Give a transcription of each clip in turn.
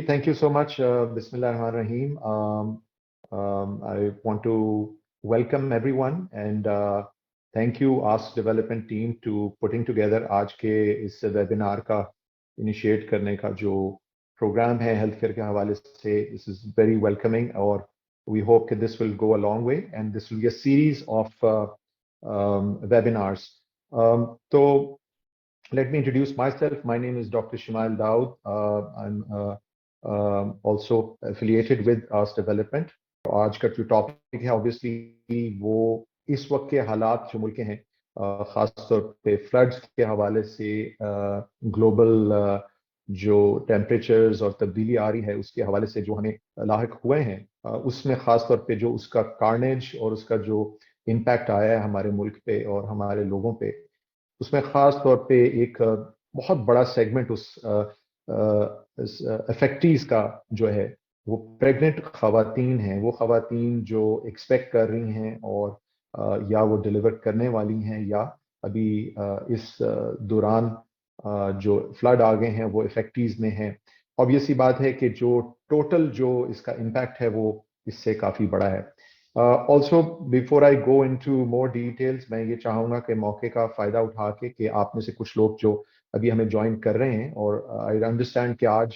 Thank you so much. Bismillah ar-Rahman ar-Rahim. I want to welcome everyone and thank you Ask Development team to putting together आज के इस webinar का initiate करने का जो programme है हेल्थ केयर के हवाले से. This is very welcoming और we hope that this will go a long way and this will be a series of webinars. So let me introduce myself. My name is Dr. Shimail Daud. I'm also affiliated with Ask Development. आज का जो topic है obviously वो इस वक्त के हालात जो मुल्क के हैं, ख़ास तौर पे फ्लड्स के हवाले से, ग्लोबल जो टेम्परेचर्स और तब्दीली आ रही है उसके हवाले से जो हमें लाहिक हुए हैं, उसमें ख़ास तौर पे जो उसका कार्नेज और उसका जो इम्पैक्ट आया है हमारे मुल्क पे और हमारे लोगों पे, उसमें ख़ास तौर पे एक बहुत बड़ा सेगमेंट उस अफेक्टीज का जो है वो प्रेग्नेंट ख़वातीन हैं. वो ख़वातीन जो एक्सपेक्ट कर रही हैं और या वो डिलीवर करने वाली हैं या अभी इस दौरान जो फ्लड आ गए हैं वो इफेक्टीज में हैं. ऑब्वियसली बात है कि जो टोटल जो इसका इम्पैक्ट है वो इससे काफ़ी बड़ा है. Also before I go into more details, मैं ये चाहूँगा कि मौके का फ़ायदा उठा के कि आप में से कुछ लोग जो अभी हमें ज्वाइन कर रहे हैं, और आई अंडरस्टैंड कि आज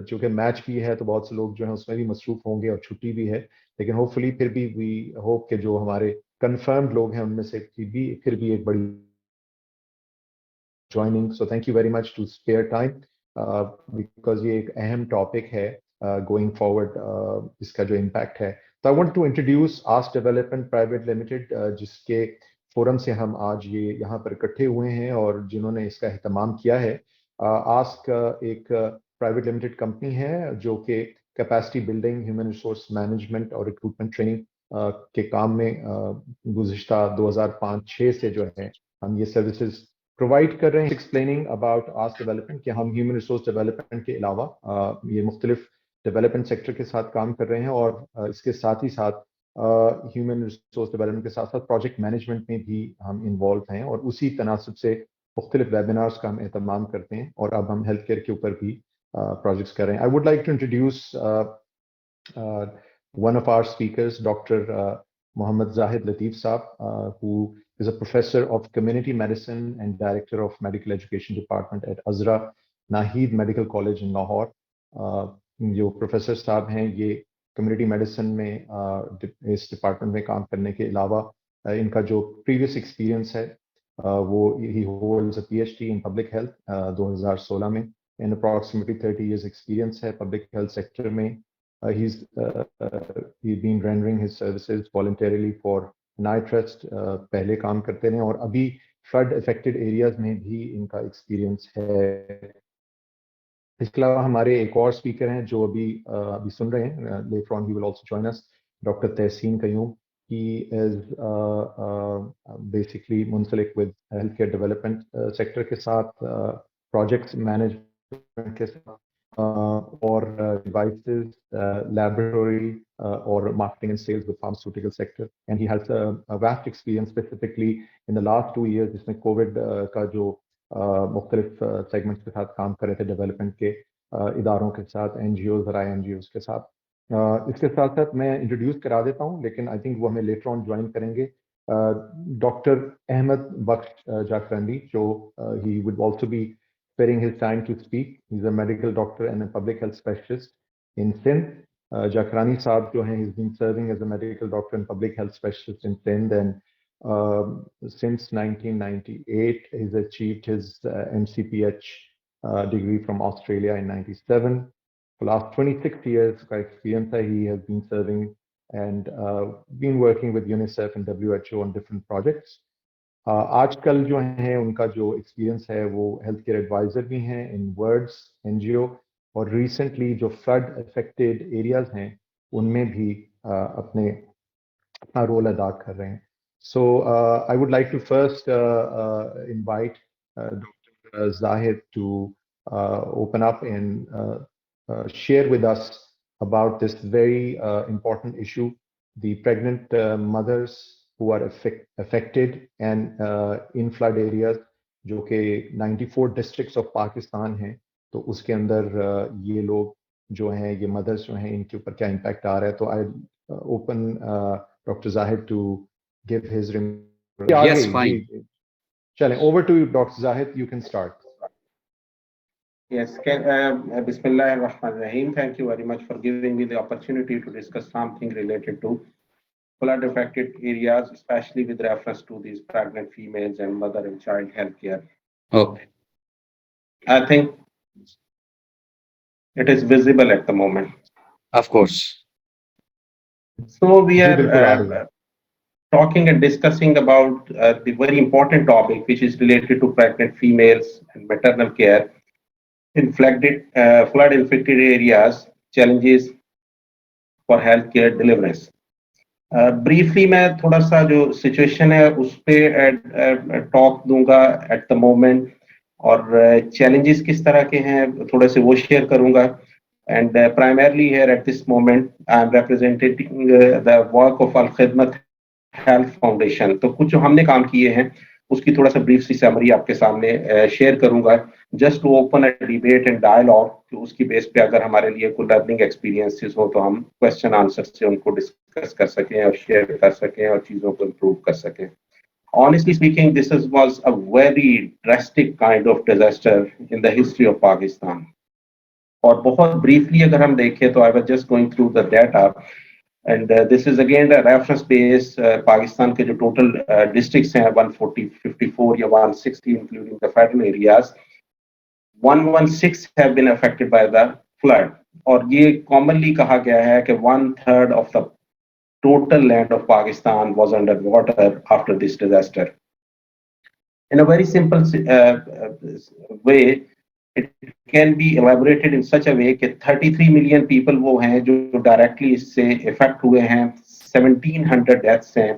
चूँकि मैच भी है तो बहुत से लोग जो हैं उसमें भी मसरूफ़ होंगे और छुट्टी भी है, लेकिन होपफुली फिर भी वी होप कि जो हमारे कंफर्म्ड लोग हैं उनमें से भी फिर भी एक बड़ी joining. So thank you very much to spare time because ये एक अहम टॉपिक है गोइंग फॉरवर्ड, इसका जो इम्पैक्ट है. तो I want to introduce ask development private limited, जिसके फोरम से हम आज ये यहाँ पर इकट्ठे हुए हैं और जिन्होंने इसका एहतमाम किया है. आस्क एक प्राइवेट लिमिटेड कंपनी है जो कि capacity building, human resource management और रिक्रूटमेंट ट्रेनिंग के काम में गुज़िश्ता 2005-6 से जो है हम ये सर्विसेज प्रोवाइड कर रहे हैं. एक्सप्लेनिंग अबाउट आस्क डेवलपमेंट कि हम ह्यूमन रिसोर्स डेवलपमेंट के अलावा ये मुख्तलिफ डेवलपमेंट सेक्टर के साथ काम कर रहे हैं और इसके साथ ही साथ ह्यूमन रिसोर्स डेवलपमेंट के साथ साथ प्रोजेक्ट मैनेजमेंट में भी हम इन्वॉल्व हैं और उसी तनासब से मुख्तलिफ वेबिनार्स का हम एहतमाम करते हैं और अब हम हेल्थ केयर के ऊपर भी प्रोजेक्ट्स कर रहे हैं. I would like to introduce one of our speakers, Dr. Mohammad Zahid Latif Saab, who is a professor of community medicine and director of medical education department at Azra Naheed Medical College in Lahore. जो professor साहब हैं ये community medicine में इस department में काम करने के अलावा इनका जो प्रीवियस एक्सपीरियंस है वो ही holds a PhD in public health 2016 में. इन अप्रॉक्सिमेटली 30 years एक्सपीरियंस है पब्लिक हेल्थ सेक्टर में. He's been rendering his services voluntarily for NITRUST. पहले काम करते रहे और अभी फ्लड अफेक्टेड एरियाज में भी इनका एक्सपीरियंस है. इसके अलावा हमारे एक और स्पीकर हैं जो अभी सुन रहे हैं. Later on he will also join us, Dr. Tehseen Qayyum. He is basically मुंसलिक with healthcare development sector के साथ, projects management के साथ or devices, laboratory or marketing and sales with pharmaceutical sector, and he has a vast experience specifically in the last 2 years जिसमें Covid का जो मुख्तलिफ segments के साथ काम कर रहे थे, डेवलपमेंट के इदारों के साथ, एनजीओज और INGOs के साथ. इसके साथ साथ मैं इंट्रोड्यूस करा देता हूँ लेकिन आई थिंक वो हमें लेटर ऑन ज्वाइन करेंगे. डॉक्टर अहमद बख्श जाकरंडी, जो he would also be sparing his time to speak. He's a medical doctor and a public health specialist in Sindh. Jakrani Saab, jo hai, he's been serving as a medical doctor and public health specialist in Sindh, and since 1998, he's achieved his MCPH degree from Australia in 97. For the last 26 years का experience है, he has been serving and been working with UNICEF and WHO on different projects. आजकल जो है उनका जो experience है वो health care adviser भी हैं इन वर्ड्स एनजीओ, और रिसेंटली जो फ्लड अफेक्टेड एरियाज हैं उनमें भी अपना रोल अदा कर रहे हैं. So I would like to first invite doctor Zahid to open up and share with us about this very important issue, the pregnant mothers who are affected and in flood areas, जो कि 94 districts of Pakistan हैं, तो उसके अंदर ये लोग जो हैं, ये मदर्स जो हैं, इनके ऊपर क्या इम्पैक्ट आ रहा है। तो I open doctor Zahid to give his आ Yes, गई fine. जी। चलें, over to you doctor Zahid, you can start. Yes, Bismillah ar-Rahman ar-Rahim. Thank you very much for giving me the opportunity to discuss something related to flood affected areas, especially with reference to these pregnant females and mother and child healthcare. Okay. I think it is visible at the moment. Of course. So we जी are बिल्कुल आ रही है। talking and discussing about the very important topic, which is related to pregnant females and maternal care in flood infected areas, challenges for healthcare deliverance. Briefly मैं थोड़ा सा जो situation है उस पे टॉक दूंगा एट द मोमेंट, और challenges किस तरह के हैं थोड़े से वो शेयर करूंगा। And primarily here at this moment I am representing the work of Al Khidmat health foundation. तो कुछ जो हमने काम किए हैं उसकी थोड़ा सा ब्रीफ सी समरी आपके सामने शेयर करूंगा, just to open a debate and dialogue. तो उसकी बेस पे अगर हमारे लिए कोई लर्निंग एक्सपीरियंसेस हो तो हम क्वेश्चन आंसर से उनको डिस्कस कर सकें और शेयर कर सकें और चीजों को इम्प्रूव कर सकें। Honestly speaking, was a very drastic kind of disaster in the history of Pakistan. और बहुत briefly अगर हम देखें तो I was just going through the data, and this is again a reference base. Pakistan के जो total districts हैं 140, 54 या 160 including the federal areas, 116 have been affected by the flood. और ये commonly कहा गया है कि 1/3 of the total land of Pakistan was under water after this disaster. In a very simple way, it can be elaborated in such a way that 33 million people वो हैं जो directly इससे affect हुए हैं, 1700 deaths हैं,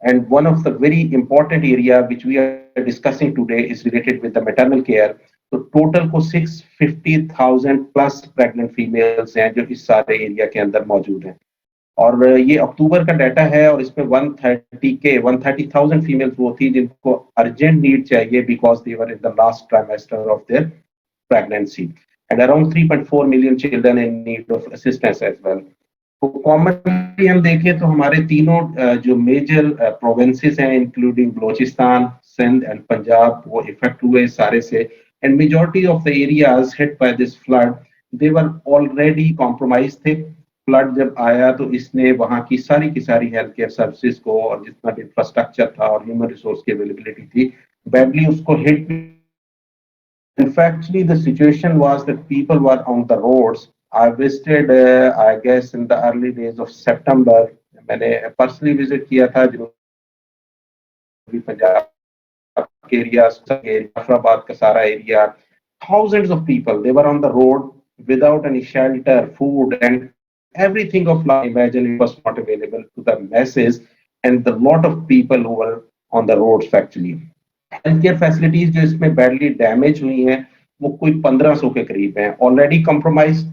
and one of the very important area which we are discussing today is related with the maternal care. तो total को 650,000 plus pregnant females हैं जो इस सारे एरिया के अंदर मौजूद हैं, और ये अक्टूबर का डाटा है, और इसमें 130,000 फीमेल्स वो थी जिनको अर्जेंट नीड चाहिए because they were in the last trimester of their pregnancy, and around 3.4 million children in need of assistance as well. तो कॉमनली हम देखें तो हमारे तीनों जो मेजर प्रोविंसेस हैं इंक्लूडिंग बलोचिस्तान, सिंध एंड पंजाब, वो इफेक्ट हुए सारे से, and majority of the areas hit by this flood they were already compromise थे। फ्लड जब आया तो इसने वहां की सारी हेल्थ केयर सर्विसेज को और जितना भी इंफ्रास्ट्रक्चर था और ह्यूमन रिसोर्स की अवेलेबिलिटी थी बैडली उसको hit. Factually, the situation was that people were on the roads. I visited, I guess, in the early days of September. मैंने personally visit किया था जनूबी पंजाब के एरिया, जाफराबाद का सारा area. Thousands of people, they were on the road without any shelter, food, and everything of life. Imagine it was not available to the masses, and the lot of people who were on the roads actually. Health care facilities जो इसमें badly damage हुई हैं वो कोई 1500 के करीब हैं, already compromise,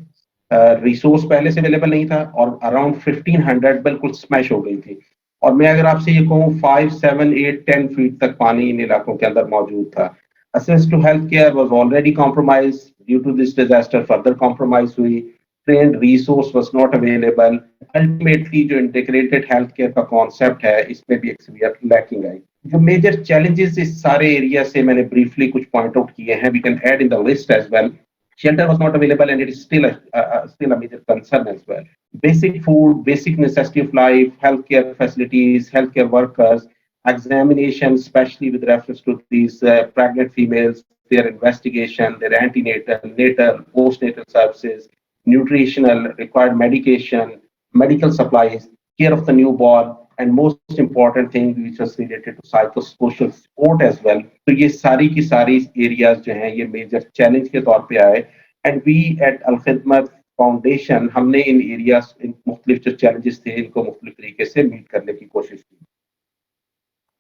resource पहले से अवेलेबल नहीं था, और अराउंड 1500 बिल्कुल स्मैश हो गई थी। और मैं अगर आपसे ये कहूँ 5, 7, 8, 10 फीट तक पानी इन इलाकों के अंदर मौजूद था। Access to healthcare was already compromised due to this disaster, further compromise हुई, trained resource was not available. Ultimately जो integrated healthcare का concept है इसमें भी एक severe lacking आई। जो मेजर चैलेंजेस इस सारे एरिया से मैंने ब्रीफली कुछ पॉइंट आउट किए हैं, we can add in the list as well. Shelter was not available, and it is still a major concern as well. Basic food, basic necessity of life, healthcare facilities, healthcare workers, examination, especially with reference to these pregnant females, their investigation, their antenatal, natal, postnatal services, nutritional, required medication, medical supplies, care of the newborn, and most important thing which was related to psychosocial support as well. तो ये सारी की सारी areas जो हैं ये major challenge के तौर पे आए, and we at Al Khidmat Foundation हमने इन areas, इन मुख्तलिफ जो challenges थे इनको मुख्तलिफ तरीके से meet करने की कोशिश की।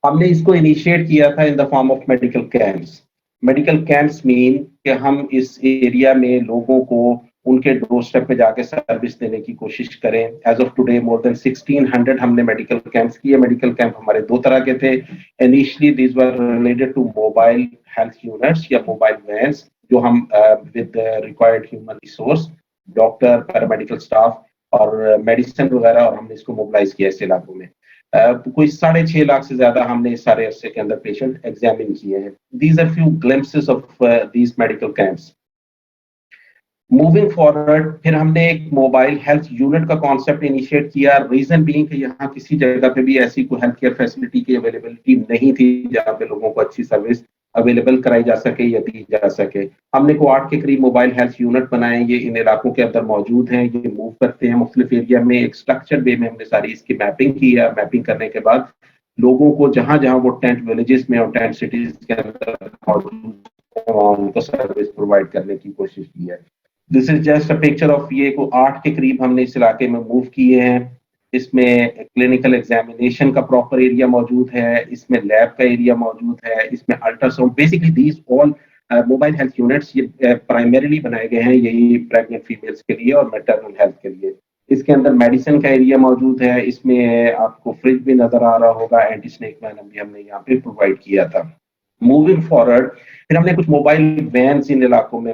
हमने इसको इनिशिएट किया था in the form of medical camps. Medical camps mean कि हम इस एरिया में लोगों को उनके डोर स्टेप पे जाके सर्विस देने की कोशिश करें। As of today more than 1600 हमने मेडिकल कैंप्स किए। मेडिकल कैंप हमारे दो तरह के थे। Initially these were related to mobile health units या मोबाइल वैन्स, जो हम with required human resource, doctor, paramedical staff और मेडिसिन वगैरह, और हमने इसको मोबिलाइज किया इस इलाकों में। कोई 6.5 लाख से ज्यादा हमने इस सारे अरसे के अंदर पेशेंट एग्जामिन किए हैं। These are few glimpses of these medical camps. Moving forward, फिर हमने एक मोबाइल हेल्थ यूनिट का कॉन्सेप्ट इनिशिएट किया। रीजन बीइंग कि यहाँ किसी जगह पे भी ऐसी कोई हेल्थ केयर फैसिलिटी की अवेलेबिलिटी नहीं थी जहाँ पे लोगों को अच्छी सर्विस अवेलेबल कराई जा सके या दी जा सके। हमने को 8 के करीब मोबाइल हेल्थ यूनिट बनाए, ये इन इलाकों के अंदर मौजूद हैं, ये मूव करते हैं मुख्तलिफ एरिया में। एक स्ट्रक्चर वे में हमने सारी इसकी मैपिंग की है। मैपिंग करने के बाद लोगों को जहां जहां वो टेंट विलेजेस में और टेंट सिटीज के अंदर मौजूद उनको सर्विस प्रोवाइड करने की कोशिश की है। This is just a picture of, ये को 8 के करीब हमने इस इलाके में मूव किए हैं। इसमें क्लिनिकल एग्जामिनेशन का प्रॉपर एरिया मौजूद है, इसमें लैब का एरिया मौजूद है, इसमें ultrasound, basically these all mobile health units ये प्राइमरीली बनाए गए हैं यही प्रेग्नेंट फीमेल्स के लिए और मैटरनल हेल्थ के लिए। इसके अंदर मेडिसिन का एरिया मौजूद है, इसमें आपको फ्रिज भी नजर आ रहा होगा, एंटी स्नेक वेनम भी हमने यहाँ पे प्रोवाइड किया था। मूविंग फॉरवर्ड, फिर हमने कुछ मोबाइल वैन इन इलाकों में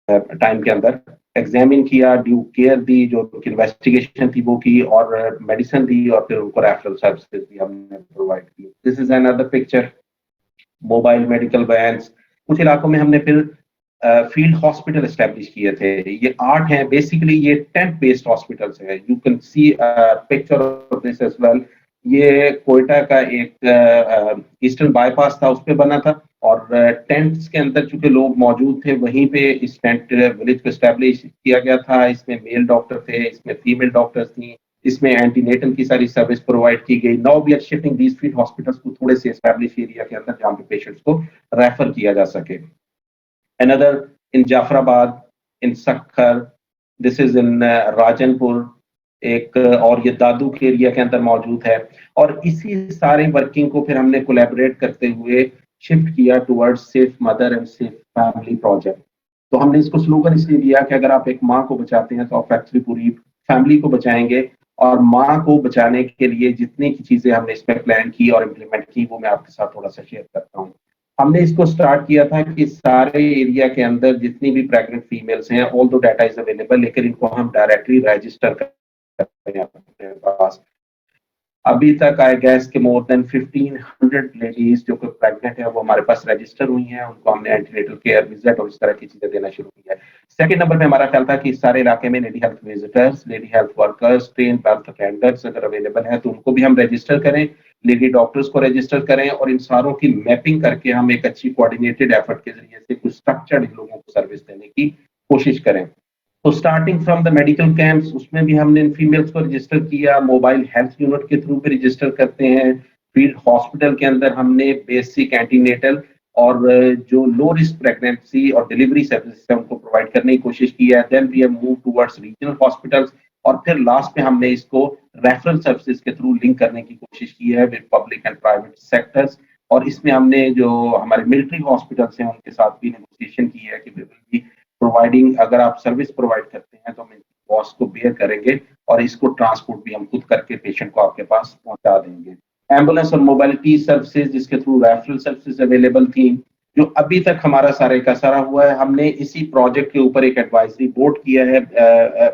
टाइम के अंदर एग्जामिन किया, ड्यू केयर दी, जो इन्वेस्टिगेशन थी वो की, और मेडिसिन दी, और फिर उनको रेफरल सर्विसेज भी हमने प्रोवाइड की। This is another picture, mobile medical vans. कुछ इलाकों में हमने फिर फील्ड हॉस्पिटल एस्टेब्लिश किए थे। ये 8 हैं, बेसिकली ये टेंट बेस्ड हॉस्पिटल्स है। You can see picture of this as well. ये कोयटा का एक ईस्टर्न बाईपास था, उस पे बना था, और टेंट्स के अंदर चूंकि लोग मौजूद थे वहीं पे इस टेंट विलेज को एस्टेब्लिश किया गया था। इसमें मेल डॉक्टर थे, इसमें फीमेल डॉक्टर्स थी, इसमें एंटीनेटल की सारी सर्विस प्रोवाइड की गई। Now we are shifting these field hospitals को थोड़े से एस्टेब्लिश एरिया के अंदर जहाँ पे पेशेंट्स को रेफर किया जा सके। Another in Jafrabad, in Sakhar, this is in Rajanpur, एक और ये दादू के एरिया के अंदर मौजूद है। और इसी सारे वर्किंग को फिर हमने कोलैबोरेट करते हुए शिफ्ट किया towards safe mother and safe family project. तो हमने इसको स्लोगन इसलिए दिया कि अगर आप एक माँ को बचाते हैं तो आप एक्चुअली पूरी फैमिली को बचाएंगे। और माँ को बचाने के लिए जितनी की चीजें हमने इसमें प्लान की और इम्प्लीमेंट की वो मैं आपके साथ थोड़ा सा शेयर करता हूँ। हमने इसको स्टार्ट किया था कि सारे एरिया के अंदर जितनी भी प्रेग्नेंट फीमेल्स हैं, ऑल दो डाटा इज अवेलेबल, लेकिन इनको हम डायरेक्टली रजिस्टर करते हैं अपने पास। अभी तक आई गैस के मोर देन 1500 लेडीज जो कि प्रेग्नेंट है वो हमारे पास रजिस्टर हुई हैं। उनको हमने एंटीनेटल केयर विजिट और इस तरह की चीजें देना शुरू किया है। सेकंड नंबर पे हमारा ख्याल था कि इस सारे इलाके में lady health visitors, lady health workers, train health attendants अगर अवेलेबल है तो उनको भी हम रजिस्टर करें, लेडी डॉक्टर्स को रजिस्टर करें, और इन सारों की मैपिंग करके हम एक अच्छी कोऑर्डिनेटेड एफर्ट के जरिए से कुछ स्ट्रक्चर्ड इन लोगों को सर्विस देने की कोशिश करें। तो starting from the medical camps, उसमें भी हमने इन फीमेल्स को रजिस्टर किया, मोबाइल हेल्थ यूनिट के थ्रू भी रजिस्टर करते हैं। फील्ड हॉस्पिटल के अंदर हमने बेसिक एंटीनेटल और जो लो रिस्क प्रेगनेंसी और डिलीवरी सर्विसेज है उनको प्रोवाइड करने की कोशिश की है। Then we have move towards regional hospitals, और फिर लास्ट में हमने इसको रेफरल सर्विसेज के थ्रू लिंक करने की कोशिश की है with public and private sectors. और इसमें हमने जो हमारे मिलिट्री हॉस्पिटल्स हैं उनके साथ भी नेगोशिएशन की है कि वी विल बी प्रोवाइडिंग, अगर आप सर्विस प्रोवाइड करते हैं तो हम कॉस्ट को बेयर करेंगे और इसको ट्रांसपोर्ट भी हम खुद करके पेशेंट को आपके पास पहुंचा देंगे। एम्बुलेंस और मोबिलिटी सर्विसेज जिसके थ्रू रेफरल सर्विसेज अवेलेबल थी, जो अभी तक हमारा सारे का सारा हुआ है। हमने इसी प्रोजेक्ट के ऊपर एक एडवाइजरी बोर्ड किया है,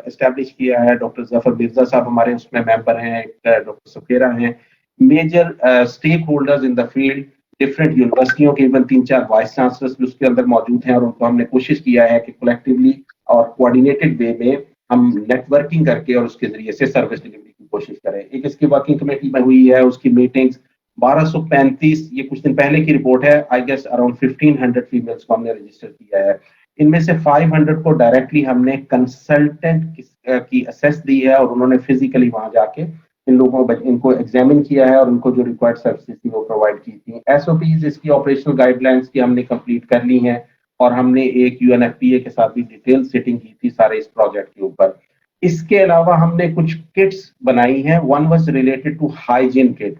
एस्टेब्लिश किया है। डॉक्टर जफर मिर्जा साहब हमारे उसमें मेंबर हैं, डॉक्टर सुखेरा हैं, major stakeholders in the field, different यूनिवर्सिटियों के इवन 3-4 वाइस चांसलर्स भी उसके अंदर मौजूद हैं, और उनको हमने कोशिश किया है कि कलेक्टिवली और कोऑर्डिनेटेड वे में हम नेटवर्किंग करके और उसके जरिए से सर्विस डिलीवरी की कोशिश करें। एक इसकी वर्किंग कमेटी में हुई है, उसकी मीटिंग्स 1235, ये कुछ दिन पहले की रिपोर्ट है, आई गेस अराउंड 1500 फीमेल्स को हमने रजिस्टर किया है। इनमें से 500 को डायरेक्टली हमने कंसल्टेंट की असेस दी है, और उन्होंने फिजिकली वहां जाके इन लोगों को इनको एग्जामिन किया है और उनको जो रिक्वायर्ड सर्विसेज थी वो प्रोवाइड की थी। एसओपीज इसकी ऑपरेशनल गाइडलाइंस की हमने कंप्लीट कर ली हैं, और हमने एक यूएनएफपीए के साथ भी डिटेल सेटिंग की थी सारे इस प्रोजेक्ट के ऊपर। इसके अलावा हमने कुछ किट्स बनाई हैं। One was related to hygiene kit.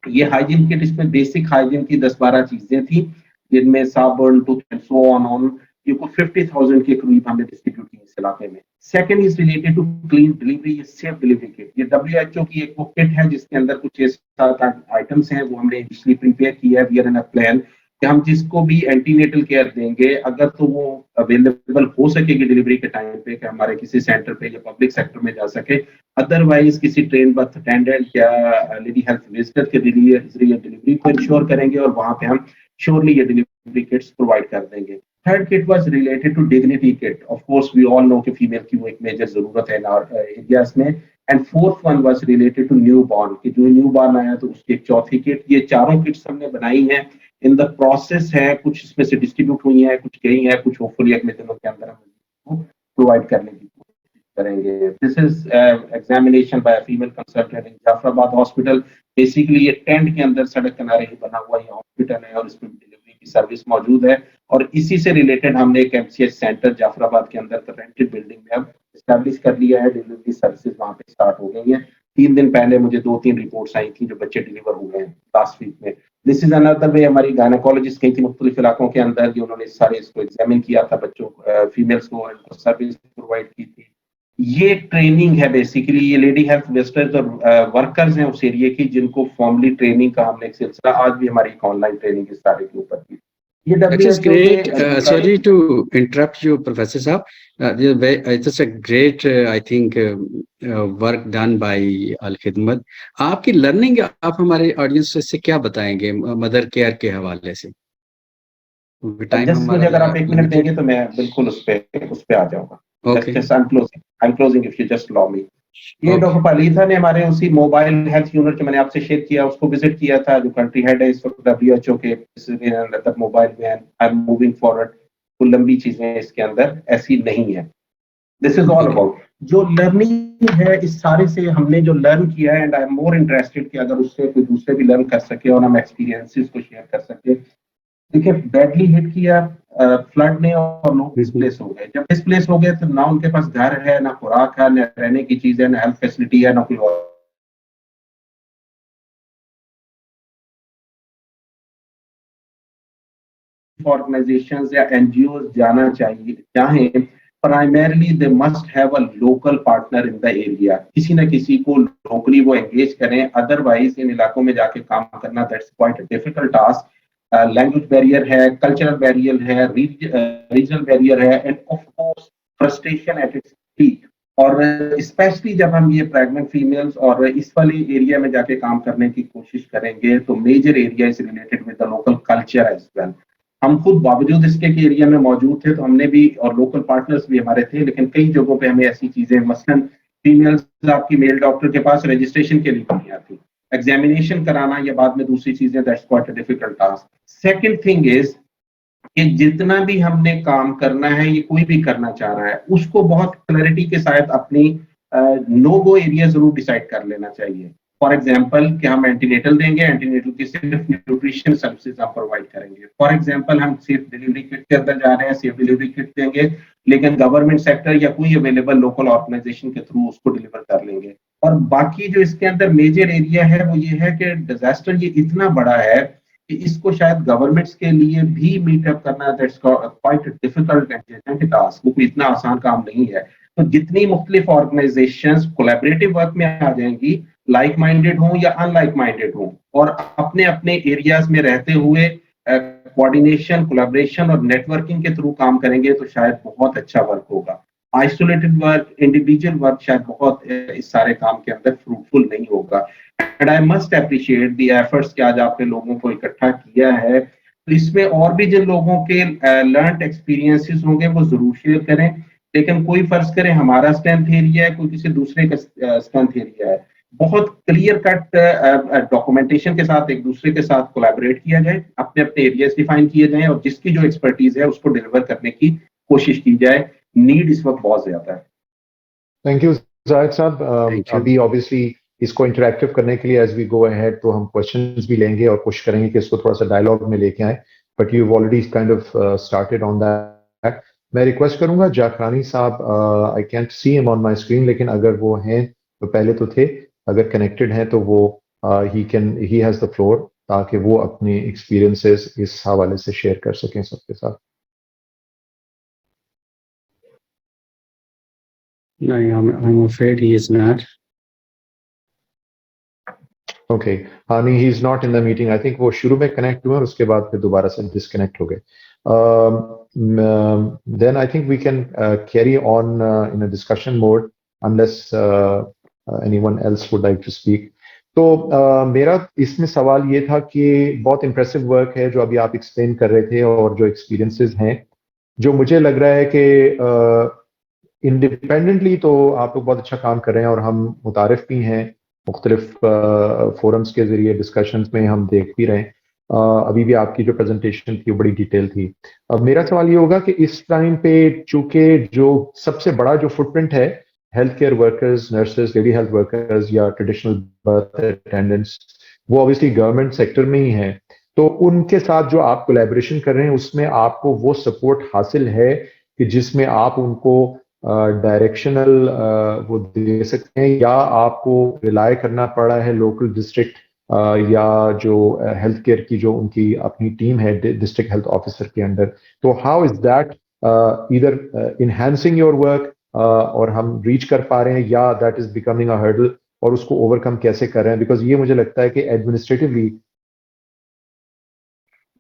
ये हाइजीन किट, इसमें बेसिक हाइजीन की 10-12 चीजें थी, जिनमें साबुन, टूथ, सो ऑन ये कुछ 50,000 के करीब हमने डिस्ट्रीब्यूट की इस इलाके में। Second is related to clean delivery, ये सेफ डिलीवरी किट, ये WHO की एक वो किट है जिसके अंदर कुछ 6-7 आइटम्स हैं, वो हमने इनिशियली प्रिपेयर किया है। We are in a plan कि हम जिसको भी एंटीनेटल केयर देंगे अगर तो वो अवेलेबल हो सकेगी डिलीवरी के टाइम पे कि हमारे किसी सेंटर पे या पब्लिक सेक्टर में जा सके, अदरवाइज किसी ट्रेन बर्थ अटेंडेंट या लेडी हेल्थ विजिटर के जरिए डिलीवरी को इंश्योर करेंगे और वहां पे हम श्योरली ये डिलीवरी किट्स प्रोवाइड कर देंगे। Third kit was related to dignity kit, of course we all know कि फीमेल की वो एक मेजर जरूरत है इन आवर एरियाज में। And fourth one was related to newborn, कि जो न्यू बॉर्न आया तो उसकी एक चौथी किट। ये चारों किट्स हमने बनाई हैं, इन द प्रोसेस है, कुछ इसमें से डिस्ट्रीब्यूट हुई है, कुछ गई है, कुछ होपफुली अगले दिनों के अंदर हम प्रोवाइड करने की कोशिश करेंगे। This is examination by female consultant in Jafrabad hospital. Basically ये टेंट के अंदर सड़क किनारे ही बना हुआ ये हॉस्पिटल है और इसमें डिलीवरी की सर्विस मौजूद है। और इसी से रिलेटेड हमने एक MCH सेंटर जाफराबाद के अंदर रेंटेड बिल्डिंग में अब स्टैब्लिश कर लिया है। डिलीवरी सर्विसेज वहां पे स्टार्ट हो गई हैं। 3 दिन पहले मुझे 2-3 रिपोर्ट्स आई थी जो बच्चे डिलीवर हुए हैं लास्ट वीक में। दिस इज अनदर वे, हमारी गायनेकोलॉजिस्ट गई थी मुख्तलिफ इलाकों के अंदर, जो उन्होंने सारे इसको एग्जामिन किया था, बच्चों फीमेल्स को इनको सर्विस प्रोवाइड की थी। ये ट्रेनिंग है बेसिकली, ये लेडी हेल्थ विजिटर्स और वर्कर्स हैं उस एरिया की जिनको फॉर्मली ट्रेनिंग का हमने एक सिलसिला, आज भी हमारी ऑनलाइन ट्रेनिंग इस सारे के ऊपर की। ये That is WHO great. के Sorry to interrupt you, Professor Saab. It's a great, I think, work done by Al Khidmat. आपकी लर्निंग आप हमारे ऑडियंस से क्या बताएंगे मदर केयर के हवाले से? टाइम जस्ट मुझे हमारा अगर आप 1 मिनट लिमिटेड। देंगे तो मैं बिल्कुल उस पे आ जाऊंगा। Okay, just I am closing if you just allow me. ये ओके, डॉक्टर पालीथा ने हमारे उसी मोबाइल हेल्थ यूनिट जो मैंने आपसे शेयर किया उसको विजिट किया था, जो कंट्री हेड है इस वक्त WHO के मोबाइल में। आई एम मूविंग फॉरवर्ड, तो लंबी चीजें इसके अंदर ऐसी नहीं है। This is all okay, about जो लर्निंग है, इस सारे से हमने जो लर्न किया है। And I am more interested कि अगर उससे कोई दूसरे भी लर्न कर सके और हम एक्सपीरियंसेस को शेयर कर सके। देखिए, बैडली हिट किया फ्लड ने और लोग डिस्प्लेस हो गए। जब डिस्प्लेस हो गए तो ना उनके पास घर है, ना खुराक है, ना रहने की चीज है, ना हेल्थ फैसिलिटी है, ना कोई और ऑर्गेनाइजेशंस या NGO जाना चाहिए चाहें, primarily they must have a local partner in the area. किसी ना किसी को लोकली वो एंगेज करें, अदरवाइज इन इलाकों में जाके काम करना that's quite a difficult task. Language barrier है, कल्चरल बैरियर है, रीजनल बैरियर है, end of course frustration at its peak. और स्पेशली जब हम ये प्रेग्नेंट फीमेल्स और इस वाले एरिया में जाके काम करने की कोशिश करेंगे तो major area is related with the local culture as well. हम खुद बावजूद इसके कि एरिया में मौजूद थे तो हमने भी, और लोकल पार्टनर्स भी हमारे थे, लेकिन कई जगहों पे हमें ऐसी चीजें, मसलन फीमेल्स आपकी मेल डॉक्टर के पास रजिस्ट्रेशन के लिए नहीं आती, एग्जामिनेशन कराना या बाद में दूसरी चीजें, that's quite a difficult task. Second thing is कि जितना भी हमने काम करना है, ये कोई भी करना चाह रहा है, उसको बहुत क्लैरिटी के साथ अपनी नो गो एरिया जरूर डिसाइड कर लेना चाहिए। फॉर एग्जाम्पल कि हम एंटीनेटल देंगे, एंटीनेटल की सिर्फ न्यूट्रिशन सर्विसेज हम प्रोवाइड करेंगे। फॉर एग्जाम्पल हम सिर्फ डिलीवरी किट के अंदर जा रहे हैं, सिर्फ डिलीवरी किट देंगे, लेकिन गवर्नमेंट सेक्टर या कोई अवेलेबल लोकल ऑर्गेनाइजेशन के थ्रू उसको डिलीवर कर लेंगे। और बाकी जो इसके अंदर मेजर एरिया है वो ये है कि डिजास्टर ये इतना बड़ा है कि इसको शायद गवर्नमेंट्स के लिए भी मीटअप करना that's quite difficult and task, वो कोई इतना आसान काम नहीं है। तो जितनी मुख्तलिफ ऑर्गेनाइजेशंस कोलैबोरेटिव वर्क में आ जाएंगी, लाइक माइंडेड हों या अनलाइक माइंडेड हों, और अपने अपने एरियाज में रहते हुए कोऑर्डिनेशन, कोलैबोरेशन और नेटवर्किंग के थ्रू काम करेंगे तो शायद बहुत अच्छा वर्क होगा। आइसोलेटेड वर्क, इंडिविजुअल वर्क शायद बहुत इस सारे काम के अंदर फ्रूटफुल नहीं होगा। And I must appreciate the efforts कि आज आपने लोगों को इकट्ठा किया है। तो इसमें और भी जिन लोगों के लर्नड एक्सपीरियंसेस होंगे वो जरूर शेयर करें, लेकिन कोई फर्ज करें हमारा स्ट्रेंथ एरिया है, कोई किसी दूसरे का स्ट्रेंथ एरिया है, बहुत क्लियर कट डॉक्यूमेंटेशन के साथ एक दूसरे के साथ कोलैबोरेट किया जाए, अपने अपने एरियाज डिफाइन किए जाएं और जिसकी जो एक्सपर्टीज है उसको डिलीवर करने की कोशिश की जाए। नीड इस वक्त बहुत ज्यादा है। थैंक यू जाहिद साहब। Thank you. अभी ऑब्वियसली इसको इंटरेक्टिव करने के लिए एज वी गो अहेड तो हम क्वेश्चंस भी लेंगे और कोशिश करेंगे कि इसको थोड़ा सा डायलॉग में लेके आए, but you already kind of started on that. मैं रिक्वेस्ट करूंगा जाखरानी साहब, I can't see him on my screen, लेकिन अगर वो हैं तो पहले तो थे, अगर कनेक्टेड हैं तो वो ही हैज द फ्लोर, ताकि वो अपने एक्सपीरियंसेस इस हवाले से शेयर कर सकें सबके साथ। No, I'm afraid he is not. Okay, हाँ नहीं, he is not in the meeting. I think वो शुरू में कनेक्ट हुए और उसके बाद फिर दोबारा से डिस्कनेक्ट हो गए। Then I think we can carry on in a discussion mode unless anyone else would like to speak. तो मेरा इसमें सवाल ये था कि बहुत इंप्रेसिव वर्क है जो अभी आप एक्सप्लेन कर रहे थे और जो एक्सपीरियंसेस हैं, जो मुझे लग रहा है कि इंडिपेंडेंटली तो आप लोग बहुत अच्छा काम कर रहे हैं और हम मुतारिफ भी हैं, मुख्तलिफ फोरम्स के जरिए डिस्कशंस में हम देख भी रहे हैं। अभी भी आपकी जो प्रेजेंटेशन थी वो बड़ी डिटेल थी। अब मेरा सवाल ये होगा कि इस टाइम पे चूंकि जो सबसे बड़ा जो फुटप्रिंट है health care workers, nurses, lady health workers या ट्रेडिशनल बर्थ अटेंडेंट्स, वो ऑब्वियसली गवर्नमेंट सेक्टर में ही है। तो उनके साथ जो आप कोलैबोरेशन कर रहे हैं उसमें आपको वो सपोर्ट हासिल है कि जिसमें आप उनको डायरेक्शनल वो दे सकते हैं, या आपको रिलाय करना पड़ा है लोकल डिस्ट्रिक्ट या जो हेल्थ केयर की जो उनकी अपनी टीम है डिस्ट्रिक्ट हेल्थ ऑफिसर के अंडर? तो how is that either enhancing your work और हम रीच कर पा रहे हैं, या that is becoming a hurdle और उसको ओवरकम कैसे कर रहे हैं? बिकॉज ये मुझे लगता है कि एडमिनिस्ट्रेटिवली।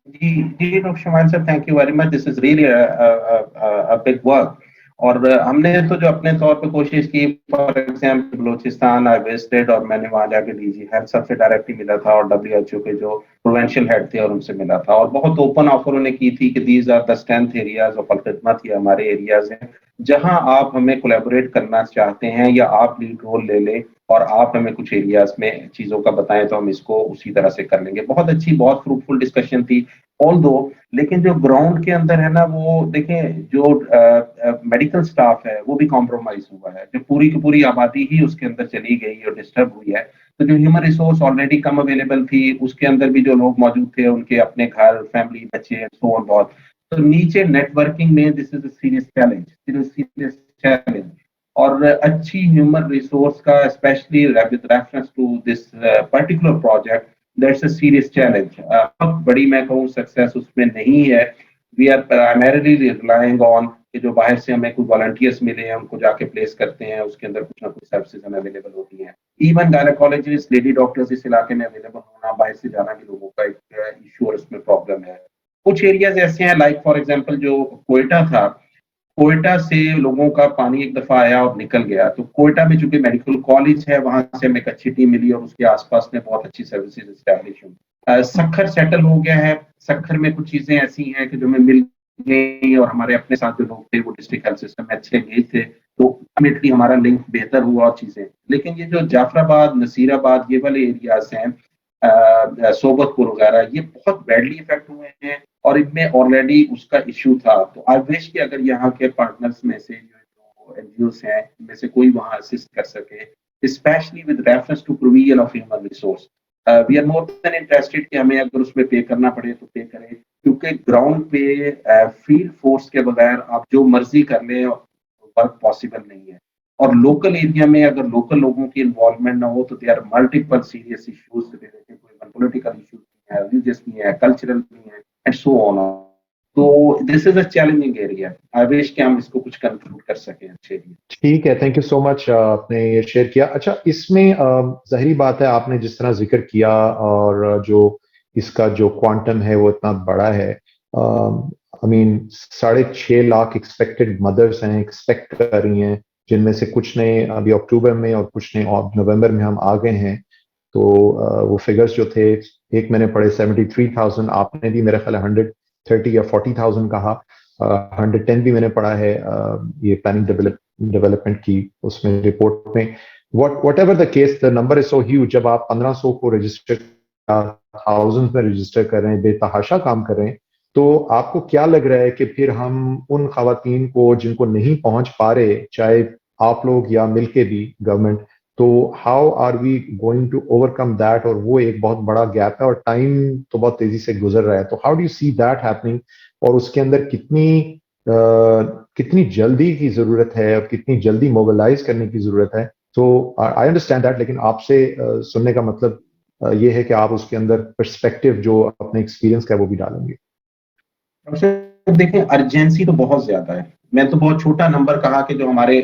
जी doctor Shamail sir, thank you very much, this is really a big work. और हमने तो जो अपने तौर पे कोशिश की, for example Balochistan I visited और मैंने वहां जाके डीजी हेल्थ सर से डायरेक्टली मिला था और डब्ल्यूएचओ के जो प्रोवेंशियल हेड थे और उनसे मिला था, और बहुत ओपन ऑफर उन्हें की थी कि these are the strength areas of Alkhidmat, ये हमारे एरियाज हैं जहां आप हमें कोलैबोरेट करना चाहते हैं या आप लीड रोल ले लें और आप हमें कुछ एरियाज में चीजों का बताएं तो हम इसको उसी तरह से कर लेंगे। बहुत अच्छी, बहुत फ्रूटफुल डिस्कशन थी ऑल दो। लेकिन जो ग्राउंड के अंदर है ना, वो देखें जो मेडिकल स्टाफ है वो भी कॉम्प्रोमाइज हुआ है, जो पूरी की पूरी आबादी ही उसके अंदर चली गई और डिस्टर्ब हुई है। तो जो ह्यूमन रिसोर्स ऑलरेडी कम अवेलेबल थी उसके अंदर भी जो लोग मौजूद थे उनके अपने घर, फैमिली, बच्चे, सो ऑन, बहुत। तो नीचे नेटवर्किंग में this is serious challenge, serious challenge. और अच्छी ह्यूमन रिसोर्स का, specially with reference to this particular project, that's a serious challenge. बहुत बड़ी मैं कहूँ सक्सेस उसमें नहीं है। We are primarily relying on कि जो बाहर से हमें कोई वॉलंटियर्स मिले हैं उनको जाके प्लेस करते हैं, उसके अंदर कुछ ना कुछ सर्विसेज हमें अवेलेबल होती हैं। इवन गायनेकोलॉजिस्ट, लेडी डॉक्टर्स इस इलाके में अवेलेबल होना, बाहर से जाना भी लोगों का एक इशू और उसमें प्रॉब्लम है। कुछ एरियाज ऐसे हैं, लाइक फॉर एग्जाम्पल जो कोयटा था, कोयटा से लोगों का पानी एक दफा आया और निकल गया। तो कोयटा में चूंकि मेडिकल कॉलेज है, वहां से हमें एक अच्छी टीम मिली और उसके आसपास में बहुत अच्छी सर्विसेज एस्टैब्लिश हुई। सक्खर सेटल हो गया है, सक्खर में कुछ चीजें ऐसी हैं कि जो हमें मिल गई और हमारे अपने साथ जो लोग थे वो डिस्ट्रिक्ट हेल्थ सिस्टम में अच्छे गए थे, तो अल्टीमेटली हमारा लिंक बेहतर हुआ और चीजें। लेकिन ये जो जाफराबाद, नसीराबाद, ये वाले एरियाज हैं, सोबतपुर वगैरह, ये बहुत बैडली इफेक्ट हुए हैं और इनमें ऑलरेडी उसका इश्यू था। तो आई विश कि अगर यहाँ के पार्टनर्स में से जो एनजीओस हैं इनमें से कोई वहाँ असिस्ट कर सके, specially with reference to provision of human resource. We are more than interested कि हमें अगर उसमें पे करना पड़े तो पे करें, क्योंकि ग्राउंड पे फील्ड फोर्स के बगैर आप जो मर्जी कर लें वर्क पॉसिबल नहीं है। और लोकल एरिया में अगर लोकल लोगों की इन्वॉल्वमेंट ना हो तो there are multiple serious issues, political issues भी है, रिलीजियस भी है, कल्चरल भी है, एंड सो ऑन। तो this is a challenging area. I wish कि हम इसको कुछ कंक्लूड कर सकें अच्छे लिए। ठीक है, थैंक यू सो मच, आपने ये शेयर किया। अच्छा, इसमें जाहिर बात है आपने जिस तरह जिक्र किया और जो इसका जो क्वांटम है वो इतना बड़ा है। I mean 6.5 lakh expected mothers हैं, एक्सपेक्ट कर रही हैं, जिनमें से कुछ ने अभी अक्टूबर में और कुछ ने नवंबर में हम आ गए हैं। तो वो फिगर्स जो थे, एक मैंने पढ़े 73,000, आपने भी मेरा ख्याल 130 या 40,000 कहा, 110 भी मैंने पढ़ा है ये प्लानिंग डेवलपमेंट की उसमें रिपोर्ट में। What ever the case, the number is so huge. जब आप 1500 को रजिस्टर, थाउजेंड में रजिस्टर कर रहे हैं, बेतहाशा काम कर रहे हैं, तो आपको क्या लग रहा है कि फिर हम उन खवातीन को जिनको नहीं पहुंच पा रहे, चाहे आप लोग या मिलके भी गवर्नमेंट, तो how are we going to overcome that? और वो एक बहुत बड़ा गैप है और टाइम तो बहुत तेजी से गुजर रहा है। तो how do you see that happening? और उसके अंदर कितनी जल्दी की जरूरत है और कितनी जल्दी मोबिलाइज करने की जरूरत है? तो आई अंडरस्टैंड दैट, लेकिन आपसे सुनने का मतलब ये है कि आप उसके अंदर पर्सपेक्टिव जो अपने एक्सपीरियंस का है वो भी डालेंगे। देखें, अर्जेंसी तो बहुत ज्यादा है, मैं तो बहुत छोटा नंबर कहा कि जो हमारे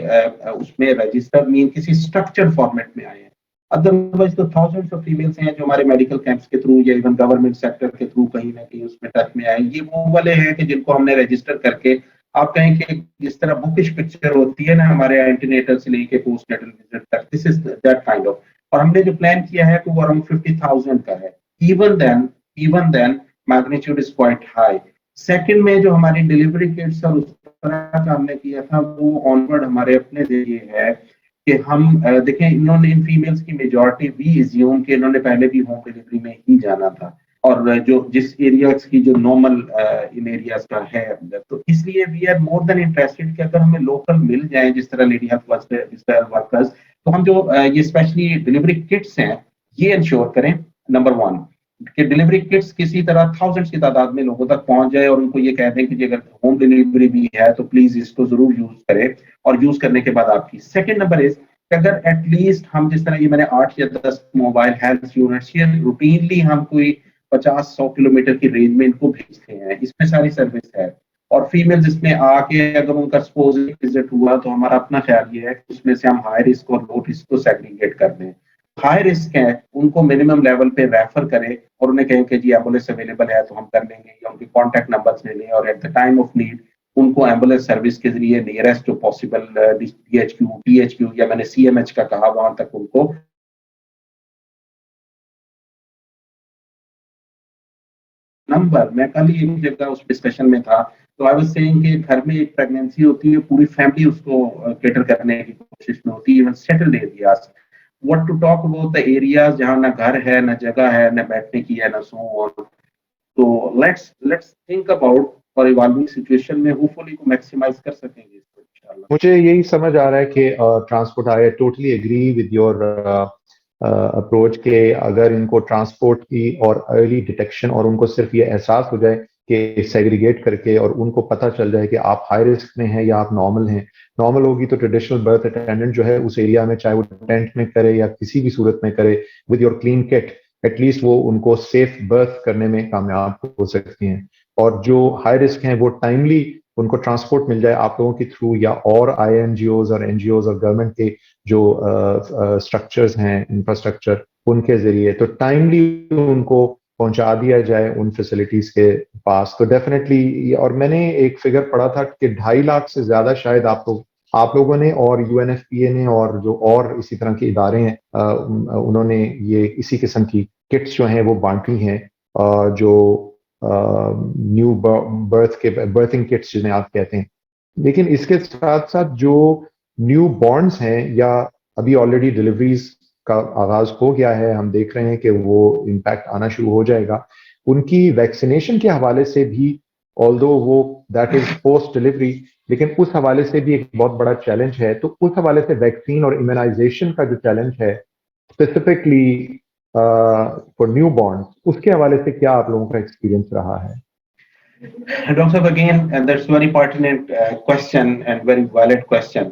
उसमें रजिस्टर्ड मीन किसी स्ट्रक्चर्ड फॉर्मेट में आए हैं। अदरवाइज तो थाउजेंड्स ऑफ फीमेल्स हैं जो हमारे मेडिकल कैंप्स के थ्रू या इवन गवर्नमेंट सेक्टर के थ्रू कहीं ना कहीं उसमें टच में आए। ये वो वाले हैं कि जिनको हमने रजिस्टर करके, आप कहें कि जिस तरह बुकिश पिक्चर होती है ना हमारे एंटीनेटल से लेके पोस्ट नेटल विजिट तक, this is that kind of. और हमने जो प्लान किया है तो वो अराउंड 50,000 का है। Even then magnitude is quite high. Second में जो हमारी डिलीवरी किट्स और उस तरह का हमने किया था वो ऑनवर्ड हमारे अपने जरिए है कि हम देखें, इन्होंने इन फीमेल्स की मेजॉरिटी वी इज्यूम कि इन्होंने पहले भी होम डिलीवरी में ही जाना था, और जो जिस एरियाज की जो नॉर्मल इन एरियाज का है, तो इसलिए we are more than interested कि अगर हमें लोकल मिल जाए जिस तरह लेडी हेल्थ वर्कर्स, तो हम जो ये स्पेशली डिलीवरी किट्स हैं ये इंश्योर करें नंबर वन कि डिलीवरी किट्स किसी तरह थाउजेंड्स की तादाद में लोगों तक पहुंच जाए और उनको ये कह दें कि जी अगर होम डिलीवरी भी है तो प्लीज इसको जरूर यूज करें, और यूज करने के बाद आपकी सेकंड नंबर इज अगर एटलीस्ट हम जिस तरह ये मैंने 8 या 10 मोबाइल हेल्थ यूनिट्स ये रूटीनली हम कोई 50-100 किलोमीटर की रेंज में इनको भेजते हैं, इसमें सारी सर्विस है। और फीमेल्स इसमें आके अगर उनका सपोज विजिट हुआ तो हमारा अपना ख्याल ये है कि उसमें से हम हाई रिस्क और लो रिस्क को सेग्रीगेट कर दें। हाई रिस्क है उनको मिनिमम लेवल पे रेफर करें और उन्हें कहें कि जी एम्बुलेंस अवेलेबल है तो हम कर लेंगे, या उनके कॉन्टैक्ट नंबर्स ले लें और at the time of need उनको एम्बुलेंस सर्विस के जरिए नियरेस्ट जो पॉसिबल टीएचक्यू या मैंने सीएमएच का कहा वहां तक उनको नंबर। मैं कल ही एक जगह उस डिस्कशन में था तो आई वाज सेइंग कि घर में एक प्रेगनेंसी होती है, पूरी फैमिली उसको केटर करने की कोशिश में होती है, even settled areas. What to talk about the areas जहां ना घर है, ना जगह है, ना बैठने की है, ना सो ऑन। तो let's think about for evolving situation में होपफुली को मैक्सिमाइज कर सकेंगे इसको इंशाल्लाह। मुझे यही समझ आ रहा है कि transport, I totally agree with your approach के अगर इनको ट्रांसपोर्ट की और अर्ली डिटेक्शन और उनको सिर्फ ये एहसास हो जाए कि सेग्रीगेट करके और उनको पता चल जाए कि आप हाई रिस्क में हैं या आप नॉर्मल हैं। नॉर्मल होगी तो ट्रेडिशनल बर्थ अटेंडेंट जो है उस एरिया में चाहे वो टेंट में करे या किसी भी सूरत में करे, with your clean kit at least वो उनको सेफ बर्थ करने में कामयाब हो सकती हैं। और जो हाई रिस्क हैं वो टाइमली उनको ट्रांसपोर्ट मिल जाए आप लोगों के थ्रू या और INGOs और NGOs और गवर्नमेंट के जो स्ट्रक्चर्स हैं, इंफ्रास्ट्रक्चर, उनके जरिए तो टाइमली उनको पहुंचा दिया जाए उन फैसिलिटीज के पास, तो डेफिनेटली। और मैंने एक फिगर पढ़ा था कि 2.5 लाख से ज्यादा शायद आप लोगों ने और UNFPA ने और जो और इसी तरह के इदारे हैं उन्होंने ये इसी किस्म की किट्स जो हैं वो बांटी हैं, जो न्यू बर्थिंग किट्स जिन्हें आप कहते हैं। लेकिन इसके साथ साथ जो न्यू बॉर्न्स हैं या अभी ऑलरेडी डिलीवरीज का आगाज हो गया है, हम देख रहे हैं कि वो इम्पैक्ट आना शुरू हो जाएगा, उनकी वैक्सीनेशन के हवाले से भी, ऑल्दो वो दैट इज पोस्ट डिलीवरी, लेकिन उस हवाले से भी एक बहुत बड़ा चैलेंज है। तो उस हवाले से वैक्सीन और इम्यूनाइजेशन का जो चैलेंज है स्पेसिफिकली फॉर न्यू बॉर्न, उसके हवाले से क्या आप लोगों का एक्सपीरियंस रहा है? Dr. Saab, again, that's very pertinent question and very valid question.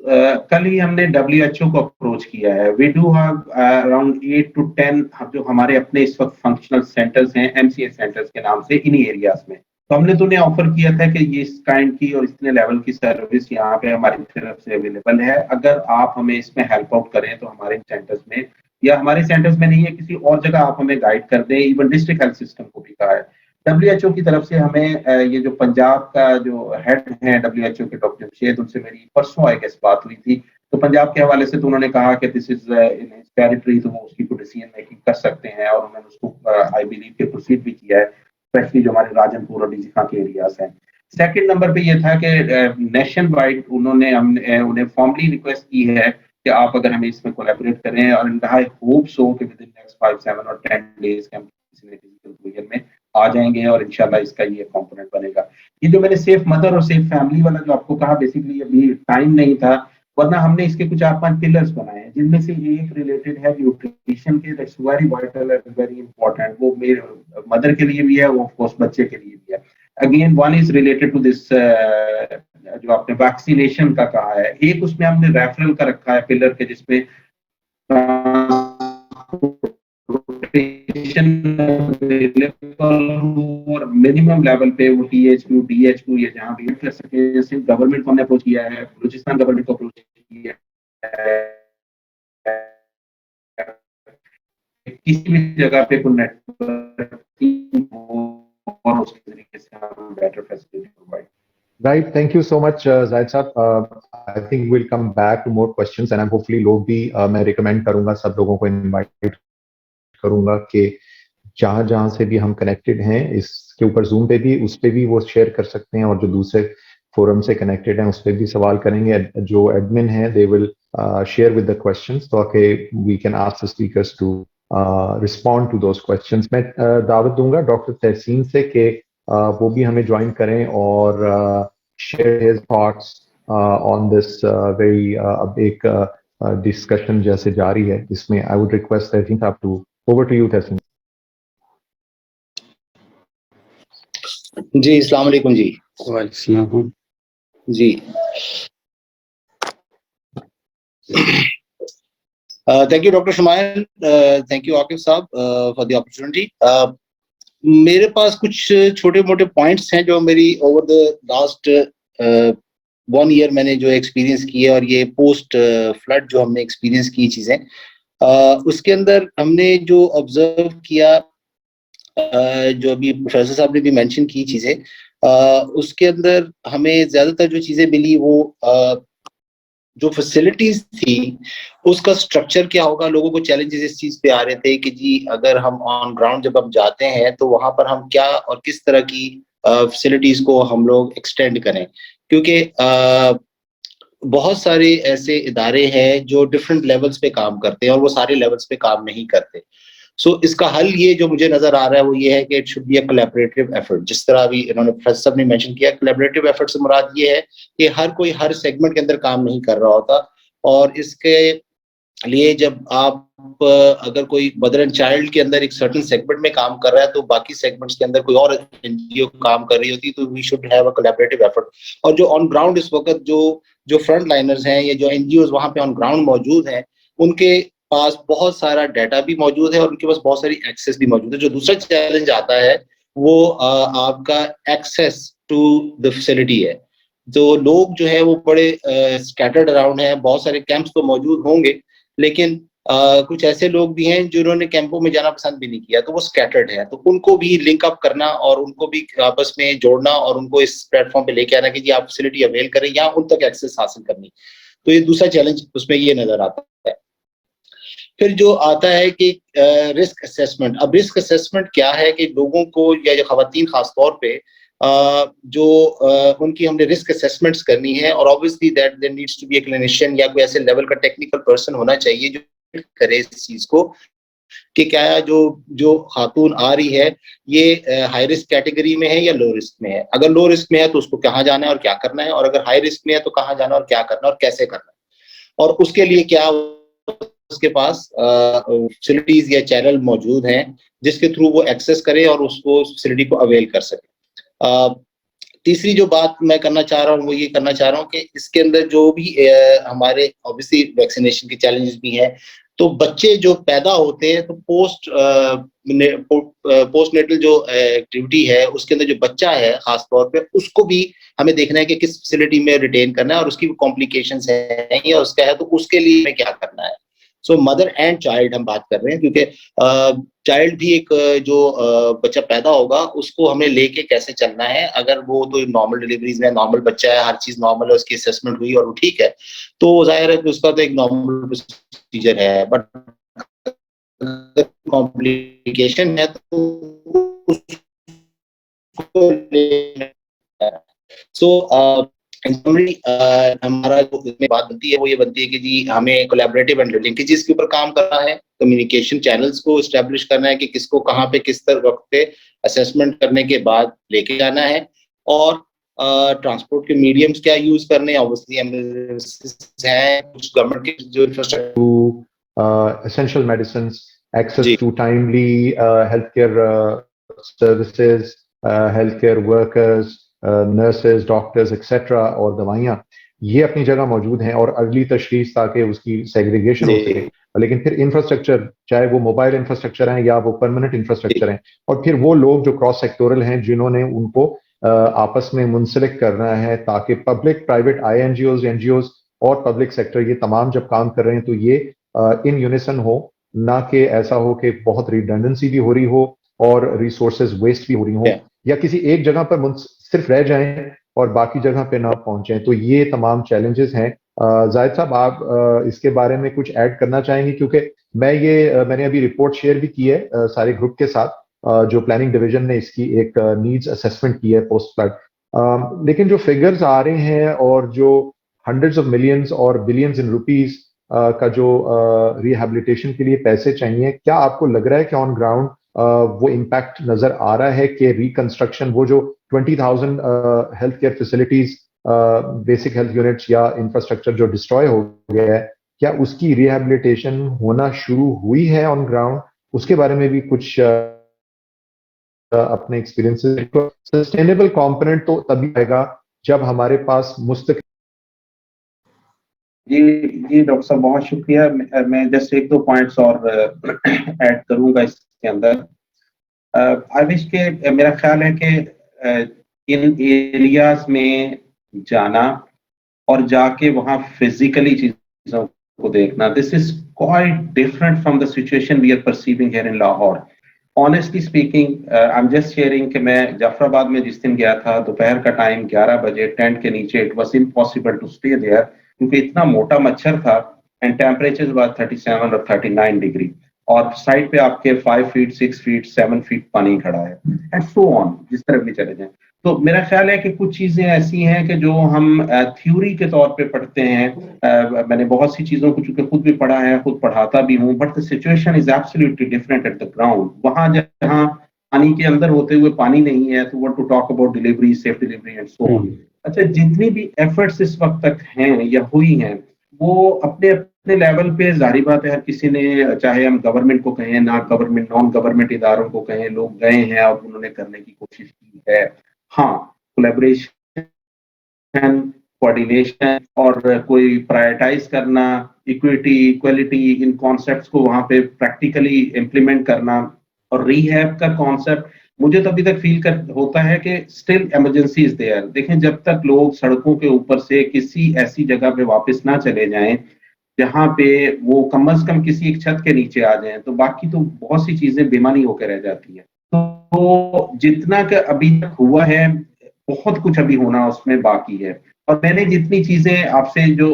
कल ही हमने WHO को अप्रोच किया है। We do have around 8 to 10 जो हमारे अपने इस वक्त फंक्शनल सेंटर्स हैं, MCA सेंटर्स के नाम से, इन्हीं एरियाज में। तो हमने तो उन्हें ऑफर किया था कि ये इस काइंड की और इतने लेवल की सर्विस यहाँ पे हमारी तरफ से अवेलेबल है, अगर आप हमें इसमें हेल्प आउट करें तो हमारे सेंटर्स में, या हमारे सेंटर्स में नहीं है किसी और जगह, आप हमें गाइड कर दें। इवन डिस्ट्रिक्ट हेल्थ सिस्टम को भी कहा है। WHO की तरफ से हमें ये जो पंजाब का जो हेड है WHO के डॉक्टर शेद, उनसे मेरी परसों आई गेस बात हुई थी, तो पंजाब के हवाले से तो उन्होंने कहा कि this is in his territory, तो वो उसकी कोई डिसीजन मेकिंग कर सकते हैं, और उन्होंने उसको आई बिलीव के प्रोसीड भी किया है, स्पेशली जो हमारे राजनपुर और डीजीखा के एरियाज हैं। सेकंड नंबर पे ये था कि नेशन वाइड उन्होंने हमने उन्हें फॉर्मली रिक्वेस्ट की है कि आप अगर हमें इसमें कोलैबोरेट करें, और आई होप सो कि विद इन नेक्स्ट 5, 7 और 10 डेज के हम किसी न किसी कंक्लूजन में आ जाएंगे और इंशाल्लाह इसका ये कंपोनेंट बनेगा। ये जो मैंने सेफ मदर और सेफ फैमिली वाला जो आपको कहा, बेसिकली अभी टाइम नहीं था, वरना हमने इसके कुछ 8-5 पिलर्स बनाए हैं, जिनमें से एक रिलेटेड है न्यूट्रिशन के। That's very vital and very important. वो मेरे मदर के लिए भी है, वो ऑफ कोर्स बच्चे के लिए भी है। Again one is related to this जो आपने वैक्सीनेशन का कहा है। एक उसमें हमने रेफरल का रखा है पिलर के, जिसमें रोटेशन और मिनिमम लेवल पे वो THQ DHQ या जहाँ भी कर सके। सिर्फ गवर्नमेंट को हमने अप्रोच किया है, बलूचिस्तान गवर्नमेंट को अप्रोच किया है, किसी भी जगह पे कोई नेटवर्क और उसके तरीके से हम better facility provide. Right. Thank you so much, Zaid साहब. I think we'll come back to more questions and I'm hopefully लोग भी मैं recommend करूंगा सब लोगों को invite करूंगा कि जहां से भी हम connected हैं इसके ऊपर Zoom पे भी उस पे भी वो share कर सकते हैं और जो दूसरे फोरम से connected हैं उस पे भी सवाल करेंगे. जो admin हैं they will share with the questions so okay we can ask the speakers to respond to those questions. मैं दावत दूंगा डॉक्टर तहसीन से कि वो भी हमें ज्वाइन करें और share his thoughts on this very अब एक discussion जैसे जारी है इसमें I would request तहसीन साहब to over to you तहसीन. जी अस्सलाम वालेकुम जी. वालेकुम जी thank you Dr. Shumail, thank you Aqib साहब for the opportunity. मेरे पास कुछ छोटे मोटे पॉइंट्स हैं जो मेरी ओवर द लास्ट 1 ईयर मैंने जो एक्सपीरियंस किए और ये पोस्ट फ्लड जो हमने एक्सपीरियंस की चीजें उसके अंदर हमने जो ऑब्जर्व किया जो अभी प्रोफेसर साहब ने भी मेंशन की चीजें उसके अंदर हमें ज्यादातर जो चीजें मिली वो जो फैसिलिटीज थी उसका स्ट्रक्चर क्या होगा. लोगों को चैलेंजेस इस चीज पे आ रहे थे कि जी अगर हम ऑन ग्राउंड जब हम जाते हैं तो वहां पर हम क्या और किस तरह की फैसिलिटीज को हम लोग एक्सटेंड करें, क्योंकि बहुत सारे ऐसे इदारे हैं जो डिफरेंट लेवल्स पे काम करते हैं और वो सारे लेवल्स पे काम नहीं करते. सो इसका हल ये जो मुझे नजर आ रहा है वो ये है कि it should be a collaborative effort. जिस तरह अभी इन्होंने प्रोफेसर साहब ने मेंशन किया, कोलैबोरेटिव एफर्ट से मुराद ये है कि हर कोई हर सेगमेंट के अंदर काम नहीं कर रहा होता और इसके लिए जब आप अगर कोई मदर एंड चाइल्ड के अंदर एक सर्टेन सेगमेंट में काम कर रहा है तो बाकी सेगमेंट्स के अंदर कोई और एनजीओ काम कर रही होती है, तो we should have a collaborative effort. और जो ऑन ग्राउंड इस वक्त जो फ्रंट लाइनर्स हैं या जो एनजीओज वहां पे ऑन ग्राउंड मौजूद हैं उनके पास बहुत सारा डाटा भी मौजूद है और उनके पास बहुत सारी एक्सेस भी मौजूद है. जो दूसरा चैलेंज आता है वो आपका एक्सेस टू द फैसिलिटी है. जो लोग जो है वो बड़े स्कैटर्ड अराउंड हैं, बहुत सारे कैंप्स तो मौजूद होंगे लेकिन कुछ ऐसे लोग भी हैं जिन्होंने कैंपों में जाना पसंद भी नहीं किया, तो वो स्कैटर्ड है. तो उनको भी लिंक अप करना और उनको भी आपस में जोड़ना और उनको इस प्लेटफॉर्म पे लेके आना कि जी आप फैसिलिटी अवेल करें या उन तक एक्सेस हासिल करनी. तो ये दूसरा चैलेंज उसमें ये नजर आता है. फिर जो आता है कि रिस्क असेसमेंट. अब रिस्क असेसमेंट क्या है कि लोगों को या जो खवातीन खास तौर पे जो उनकी हमने रिस्क असेसमेंट्स करनी है और obviously that there needs to be a clinician या कोई ऐसे लेवल का टेक्निकल पर्सन होना चाहिए जो करे इस चीज को कि क्या जो खातून आ रही है ये हाई रिस्क कैटेगरी में है या लो रिस्क में है. अगर लो रिस्क में है तो उसको कहाँ जाना है और क्या करना है, और अगर हाई रिस्क में है तो कहाँ जाना है और क्या करना है और कैसे करना है, और उसके लिए क्या उसके पास फैसिलिटीज या चैनल मौजूद हैं जिसके थ्रू वो एक्सेस करे और उसको फैसिलिटी को अवेल कर सके. तीसरी जो बात मैं करना चाह रहा हूँ वो ये करना चाह रहा हूँ कि इसके अंदर जो भी हमारे ऑब्वियसली वैक्सीनेशन के चैलेंजेस भी हैं. तो बच्चे जो पैदा होते हैं तो पोस्ट नेटल जो एक्टिविटी है उसके अंदर जो बच्चा है खास तौर पे उसको भी हमें देखना है कि किस फैसिलिटी में रिटेन करना है और उसकी कॉम्प्लिकेशंस है या उसका है तो उसके लिए हमें क्या करना है. सो मदर एंड चाइल्ड हम बात कर रहे हैं क्योंकि चाइल्ड भी एक जो बच्चा पैदा होगा उसको हमें लेके कैसे चलना है. अगर वो तो नॉर्मल डिलीवरीज में नॉर्मल बच्चा है, हर चीज नॉर्मल है, उसकी असेसमेंट हुई और वो ठीक है तो जाहिर है कि उसका तो एक नॉर्मल प्रोसीजर है. बट कॉम्प्लिकेशन है तो उसको हमारा जो इसमें बात बनती है वो ये बनती है कि जी हमें कोलैबोरेटिव एंड लिंकेजेस के ऊपर काम करना है, कम्युनिकेशन चैनल्स को एस्टेब्लिश करना है कि किसको कहाँ पे किस तरह वक्त पे असेसमेंट करने के बाद लेके जाना है, और ट्रांसपोर्ट के मीडियम्स क्या यूज करने हैं. ऑब्वियसली एम्बुलेंसेस हैं, कुछ गवर्नमेंट के जो infrastructure essential medicines, access to timely healthcare services, healthcare workers, nurses, doctors, etc. और दवाइयाँ ये अपनी जगह मौजूद हैं और अर्ली तशखीस ताकि उसकी सेग्रीगेशन हो सके। लेकिन फिर इंफ्रास्ट्रक्चर, चाहे वो मोबाइल इंफ्रास्ट्रक्चर हैं या वो परमानेंट इंफ्रास्ट्रक्चर हैं, और फिर वो लोग जो क्रॉस सेक्टोरल हैं जिन्होंने उनको आपस में मुंसलिक करना है ताकि पब्लिक प्राइवेट INGOs NGOs और पब्लिक सेक्टर ये तमाम जब काम कर रहे हैं तो ये इन यूनिसन हो, ना कि ऐसा हो कि बहुत रिडंडेंसी भी हो रही हो और रिसोर्सेज वेस्ट भी हो रही हो, या किसी एक जगह पर सिर्फ रह जाएं और बाकी जगह पे ना पहुंचे। तो ये तमाम चैलेंजेस हैं। जाहिद साहब, आप इसके बारे में कुछ ऐड करना चाहेंगे? क्योंकि मैंने अभी रिपोर्ट शेयर भी की है सारे ग्रुप के साथ, जो प्लानिंग डिवीजन ने इसकी एक नीड्स असेसमेंट की है पोस्ट फ्लड। लेकिन जो फिगर्स आ रहे हैं और जो हंड्रेड्स ऑफ मिलियंस और बिलियंस इन रुपीस का जो रिहैबिलिटेशन के लिए पैसे चाहिए, क्या आपको लग रहा है कि ऑन ग्राउंड वो इम्पैक्ट नजर आ रहा है कि रिकंस्ट्रक्शन, वो जो 20,000 health care facilities, basic health units या इंफ्रास्ट्रक्चर जो डिस्ट्रॉय हो गया है, क्या उसकी रिहैबिलिटेशन होना शुरू हुई है ऑन ग्राउंड? उसके बारे में भी कुछ अपने एक्सपीरियंसेस। सस्टेनेबल कंपोनेंट तो तभी आएगा जब हमारे पास मुस्तकिल। जी डॉक्टर साहब, बहुत शुक्रिया। मैं जस्ट एक दो पॉइंट्स और ऐड करूंगा इसके अंदर। आई विश के, मेरा ख्याल है कि इन एरियाज में जाना और जाके वहां फिजिकली चीजों को देखना, this is quite different from the situation we are perceiving here in Lahore. Honestly speaking, I am just sharing कि मैं जाफराबाद में जिस दिन गया था, दोपहर का टाइम 11 बजे, टेंट के नीचे, it was impossible to stay there क्योंकि इतना मोटा मच्छर था एंड टेम्परेचर वाज 37 और 39 डिग्री, और साइड पे आपके 5 फीट 6 फीट 7 फीट पानी खड़ा है एंड सो ऑन, जिस तरफ भी चले जाएं। तो मेरा ख्याल है कि कुछ चीजें ऐसी हैं कि जो हम थ्योरी के तौर पे पढ़ते हैं। मैंने बहुत सी चीजों को चूंकि खुद भी पढ़ा है, खुद पढ़ाता भी हूँ, but the situation is absolutely different at the ground. वहां जहाँ पानी के अंदर होते हुए पानी नहीं है, तो what to talk about delivery, safe delivery and so on. अच्छा, जितनी भी एफर्ट्स इस वक्त तक हैं या हुई हैं, वो अपने अपने लेवल पे, जाहिर बात है हर किसी ने, चाहे हम गवर्नमेंट को कहें, ना गवर्नमेंट, नॉन गवर्नमेंट इदारों को कहें, लोग गए हैं और उन्होंने करने की कोशिश की है। हाँ, कोलैबोरेशन, कोऑर्डिनेशन और कोई प्रायोरिटाइज करना, इक्विटी, इक्वलिटी, इन कॉन्सेप्ट्स को वहां पे प्रैक्टिकली इम्प्लीमेंट करना, और रीहैब का कॉन्सेप्ट मुझे तो अभी तक फील होता है कि स्टिल इमरजेंसी इज देयर। देखें, जब तक लोग सड़कों के ऊपर से किसी ऐसी जगह पे वापस ना चले जाएं जहां पे वो कम से कम किसी एक छत के नीचे आ जाएं, तो बाकी तो बहुत सी चीजें बेमानी होकर रह जाती है। तो जितना कि अभी तक हुआ है, बहुत कुछ अभी होना उसमें बाकी है। और मैंने जितनी चीजें आपसे जो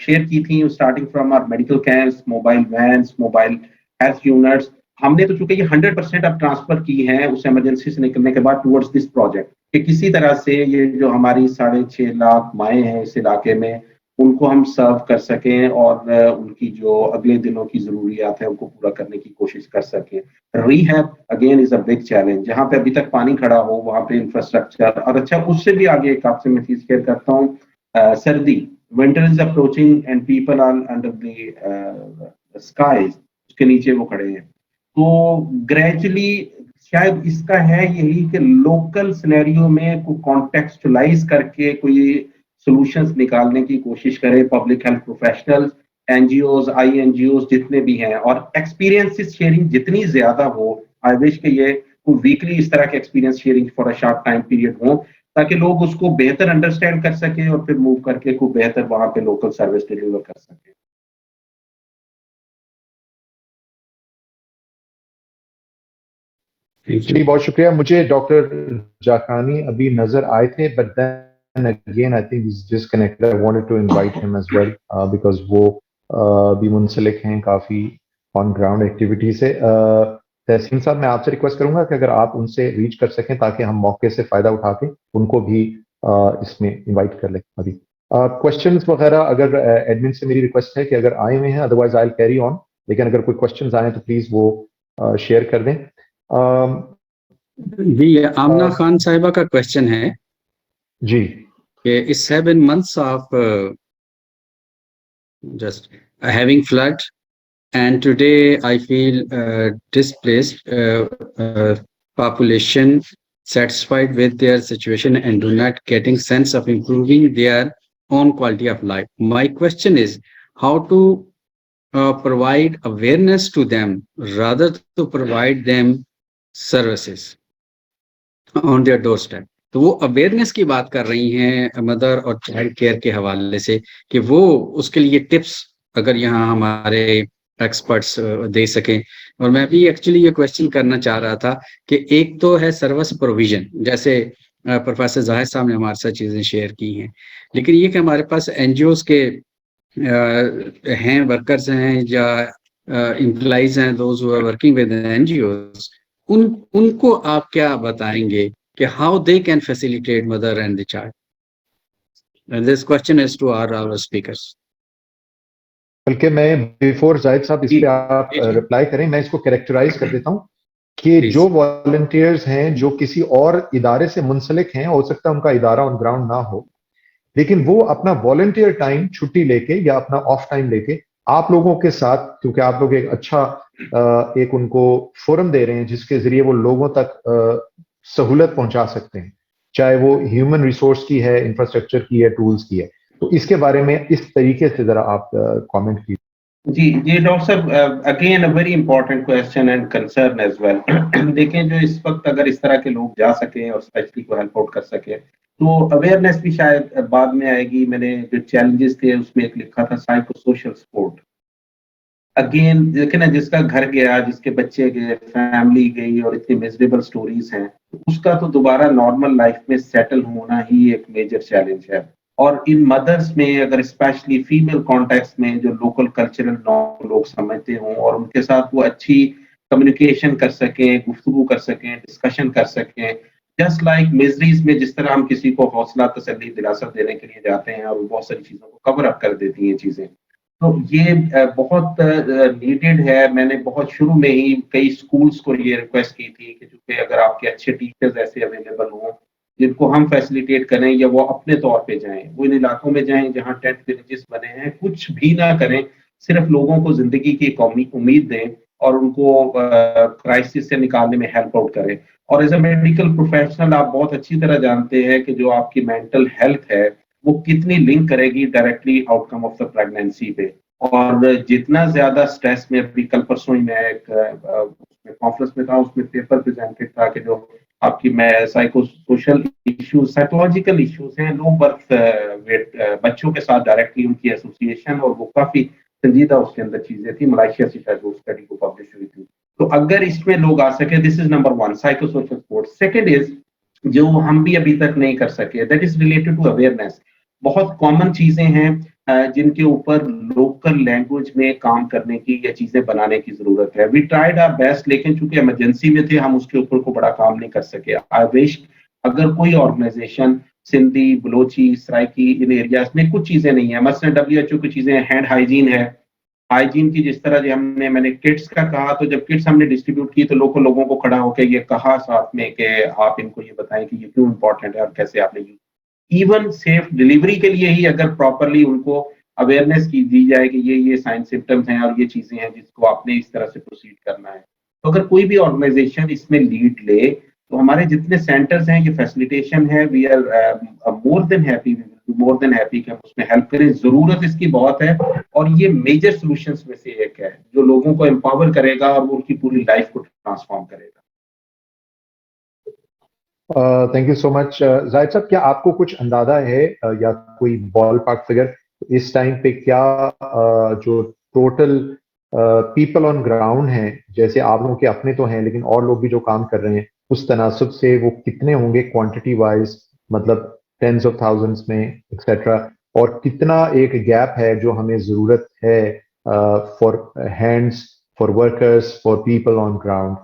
शेयर की थी, starting from our medical camps, mobile vans, mobile health units, हमने तो चूंकि ये 100% अब ट्रांसफर की है उस इमरजेंसी से निकलने के बाद टुवर्ड्स दिस प्रोजेक्ट, कि किसी तरह से ये जो हमारी 6.5 लाख माएँ हैं इस इलाके में, उनको हम सर्व कर सकें और उनकी जो अगले दिनों की जरूरियात है उनको पूरा करने की कोशिश कर सकें। Rehab again is a big challenge. जहां पे अभी तक पानी खड़ा हो वहां पे इंफ्रास्ट्रक्चर, और अच्छा उससे भी आगे एक आपसे मैं चीज शेयर करता हूँ, सर्दी, winter is approaching and people are under the skies, उसके नीचे वो खड़े हैं। तो ग्रेजुअली शायद इसका है यही कि लोकल सिनेरियो में को कॉन्टेक्सचुलाइज करके कोई सॉल्यूशंस निकालने की कोशिश करें public health professionals, NGOs, INGOs जितने भी हैं, और एक्सपीरियंसेस शेयरिंग जितनी ज्यादा हो। आई विश कि ये वीकली इस तरह के experience sharing for a short time period हो, ताकि लोग उसको बेहतर अंडरस्टैंड कर सकें और फिर मूव करके को बेहतर वहां पे लोकल सर्विस डिलीवर कर सकें। जी, बहुत शुक्रिया। मुझे डॉक्टर जाकानी अभी नजर आए थे, but then again I think is disconnected. I wanted to invite him as well because वो भी मुंसलिक हैं काफी ऑन ग्राउंड एक्टिविटी से। तहसीन साहब, मैं आपसे रिक्वेस्ट करूंगा कि अगर आप उनसे रीच कर सकें ताकि हम मौके से फायदा उठा के उनको भी इसमें इन्वाइट कर लें। अभी क्वेश्चंस वगैरह अगर एडमिन से मेरी रिक्वेस्ट है कि अगर आए हुए हैं, otherwise I will carry on, लेकिन अगर कोई क्वेश्चंस आए तो प्लीज वो शेयर कर दें। जी, आमना खान साहिबा का क्वेश्चन है जी कि इस 7 months of just having flood, and today I feel displaced population satisfied with their situation and do not getting sense of improving their own quality of life. My question is how to provide awareness to them rather to provide them services on their doorstep. तो वो awareness की बात कर रही हैं mother और child care के हवाले से कि वो उसके लिए टिप्स अगर यहाँ हमारे एक्सपर्ट्स दे सकें। और मैं भी एक्चुअली ये क्वेश्चन करना चाह रहा था कि एक तो है सर्विस प्रोविजन, जैसे प्रोफेसर जाहिद साहब ने हमारे साथ चीज़ें शेयर की हैं, लेकिन ये कि हमारे पास एनजीओज के हैं, वर्कर्स हैं या एम्प्लॉइज हैं, those who are working with NGOs, उनको आप क्या बताएंगे कि how they can facilitate mother and the child? And this question is to our speakers. बल्कि मैं बिफोर जाहिद साहब इस पे आप रिप्लाई करें, मैं इसको कैरेक्टराइज कर देता हूं कि जो वॉलंटियर्स हैं जो किसी और इदारे से मुंसलिक हैं, हो सकता है उनका इदारा ऑन ग्राउंड ना हो, लेकिन वो अपना वॉलंटियर टाइम छुट्टी लेके या अपना ऑफ टाइम लेके आप लोगों के साथ, क्योंकि आप लोग एक अच्छा एक उनको फोरम दे रहे हैं जिसके जरिए वो लोगों तक सहूलत पहुंचा सकते हैं, चाहे वो ह्यूमन रिसोर्स की है, इंफ्रास्ट्रक्चर की है, टूल्स की है। तो इसके बारे में इस तरीके से जरा आप कमेंट कीजिए। जी डॉक्टर साहब, again a very important question and concern as well. देखें, जो इस वक्त अगर इस तरह के लोग जा सकें और स्पेशली को हेल्प आउट कर सके, तो अवेयरनेस भी शायद बाद में आएगी। मैंने जो चैलेंजेस थे उसमें एक लिखा था साइको सोशल सपोर्ट। अगेन देखें ना, जिसका घर गया, जिसके बच्चे गए, फैमिली गई और इतनी मिजरेबल स्टोरीज हैं, उसका तो दोबारा नॉर्मल लाइफ में सेटल होना ही एक मेजर चैलेंज है। और इन मदर्स में अगर स्पेशली फीमेल कॉन्टेक्स्ट में जो लोकल कल्चरल नॉर्म लोग समझते हों और उनके साथ वो अच्छी कम्युनिकेशन कर सकें, गुफ्तगू कर सकें, डिस्कशन कर सकें, जस्ट लाइक मिजरीज में जिस तरह हम किसी को हौसला तसल्ली दिलासा देने के लिए जाते हैं और वो बहुत सारी चीजों को कवर अप कर देती हैं चीजें, तो ये बहुत नीडेड है। मैंने बहुत शुरू में ही कई स्कूल्स को ये रिक्वेस्ट की थी कि चूंकि अगर आपके अच्छे टीचर्स ऐसे अवेलेबल हों जिनको हम फैसिलिटेट करें या वो अपने तौर पे जाएं, वो इन इलाकों में जाएं जहां टेंट विलेजेस बने हैं, कुछ भी ना करें, सिर्फ लोगों को जिंदगी की एक उम्मीद दें और उनको क्राइसिस से निकालने में हेल्प आउट करें। और एज अ मेडिकल प्रोफेशनल आप बहुत अच्छी तरह जानते हैं कि जो आपकी मेंटल हेल्थ है वो कितनी लिंक करेगी directly outcome of the pregnancy पे। और जितना ज्यादा स्ट्रेस में, अभी कल परसों ही मैं एक कॉन्फ्रेंस में था, उसमें पेपर प्रेजेंटेड था कि जो आपकी psycho social issues, psychological issues हैं, लो बर्थ वेट बच्चों के साथ डायरेक्टली उनकी एसोसिएशन, और वो काफी संजीदा उसके अंदर चीजें थी, मलेशिया से शायद वो स्टडी को पब्लिश हुई थी। तो अगर इसमें लोग आ सके, this is number one, psycho social support. Second is जो हम भी अभी तक नहीं कर सके, that is related to awareness. बहुत कॉमन चीजें हैं जिनके ऊपर लोकल लैंग्वेज में काम करने की या चीजें बनाने की जरूरत है। वी ट्राइड आवर बेस्ट, लेकिन चूंकि इमरजेंसी में थे हम उसके ऊपर को बड़ा काम नहीं कर सके। आई विश अगर कोई ऑर्गेनाइजेशन सिंधी, बलोची, सराइकी, इन एरियाज में कुछ चीजें नहीं है, मसलन WHO की चीजें, हैंड हाइजीन है, हाइजीन की जिस तरह जो मैंने किट्स का कहा, तो जब किट्स हमने डिस्ट्रीब्यूट की तो लोगों को खड़ा होकर ये कहा साथ में कि आप इनको ये बताएं कि ये क्यों इंपॉर्टेंट है और कैसे आपने यूज। इवन सेफ डिलीवरी के लिए ही अगर प्रॉपरली उनको अवेयरनेस की दी जाए कि ये साइन सिम्टम्स हैं और ये चीजें हैं जिसको आपने इस तरह से प्रोसीड करना है, तो अगर कोई भी ऑर्गेनाइजेशन इसमें लीड ले, तो हमारे जितने सेंटर्स हैं, ये फैसिलिटेशन है, we are more than happy कि हम उसमें हेल्प करें। जरूरत इसकी बहुत है और ये मेजर सॉल्यूशंस में से एक है जो लोगों को एम्पावर करेगा और वो उनकी पूरी लाइफ को ट्रांसफॉर्म करेगा। Thank you so much. Zahid साहब, क्या आपको कुछ अंदाजा है या कोई बॉल पार्क फिगर इस टाइम पे क्या जो टोटल पीपल ऑन ग्राउंड हैं, जैसे आप लोगों के अपने तो हैं लेकिन और लोग भी जो काम कर रहे हैं, उस तनासब से वो कितने होंगे क्वांटिटी वाइज, मतलब टेंस ऑफ थाउजेंड्स में एक्सेट्रा, और कितना एक गैप है जो हमें जरूरत है for hands, for workers, for people on ground?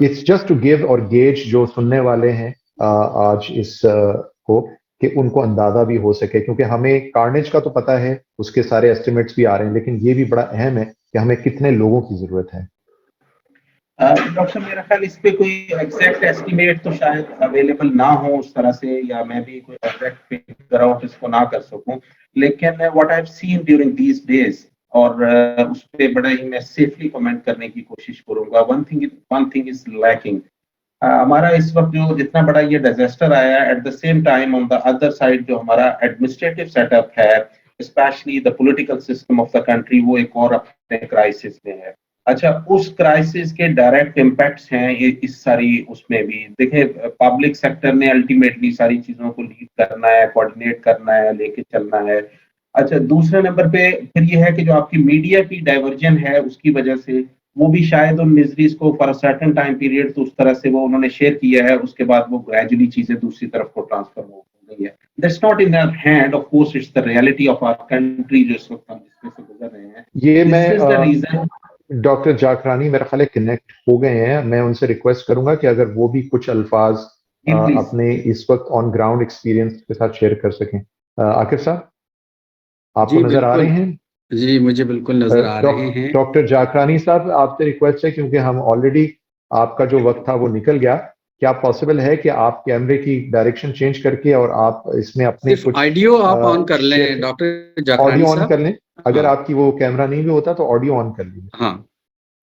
It's just to give और गेज जो सुनने वाले हैं आज इस को, कि उनको अंदाजा भी हो सके, क्योंकि हमें कार्नेज का तो पता है, उसके सारे एस्टिमेट्स भी आ रहे हैं, लेकिन ये भी बड़ा अहम है कि हमें कितने लोगों की जरूरत है। डॉक्टर, मेरा ख्याल इस पे कोई एग्जैक्ट एस्टिमेट तो शायद अवेलेबल ना हो उस तरह से, या मैं भी कोई एग्जैक्ट फिगर आउट इसको ना कर सकूं, लेकिन what I have seen during these days, और उस पे बड़ा ही मैं सेफली कमेंट करने की कोशिश करूंगा। वन थिंग इज लैकिंग, हमारा इस वक्त जो जितना बड़ा ये डिजास्टर आया है, at the same time on the other side जो हमारा एडमिनिस्ट्रेटिव सेटअप है, specially the political system of the country, वो एक और अपने क्राइसिस में है। अच्छा, उस क्राइसिस के डायरेक्ट इम्पैक्ट्स हैं ये इस सारी उसमें भी। देखिए, पब्लिक सेक्टर ने अल्टीमेटली सारी चीजों को लीड करना है, कोऑर्डिनेट करना है, लेके चलना है। अच्छा, दूसरे नंबर पे फिर ये है कि जो आपकी मीडिया की डाइवर्जन है उसकी वजह से वो भी शायद उन मिजरीज को for a certain time period तो उस तरह से वो उन्होंने शेयर किया है, उसके बाद वो ग्रेजुअली चीजें दूसरी तरफ को ट्रांसफर हो गई है। That's not in our hand, of course it's the reality of our country जो इस वक्त हम जिसमें से गुजर रहे हैं। ये दिस इज द मैं रीजन। डॉक्टर जाकरानी मेरा ख्याल है कनेक्ट हो गए हैं। मैं उनसे रिक्वेस्ट करूंगा कि अगर वो भी कुछ अल्फाज प्लीज। अपने इस वक्त ऑन ग्राउंड एक्सपीरियंस के साथ शेयर कर सकें। आकिब साहब, आपको जी नजर आ बिल्कुल। रहे हैं? जी मुझे बिल्कुल नजर आ रहे हैं। डॉक्टर जाकरानी साहब, आपसे रिक्वेस्ट है, क्योंकि हम ऑलरेडी आपका जो वक्त था वो निकल गया, क्या पॉसिबल है कि आप कैमरे की डायरेक्शन चेंज करके और आप इसमें अपने सिर्फ कुछ ऑडियो आप ऑन कर लें डॉक्टर जाकरानी ऑडियो ऑन साहब। कर लें? अगर हाँ आपकी वो कैमरा नहीं भी होता तो ऑडियो ऑन कर लीजिए। हाँ,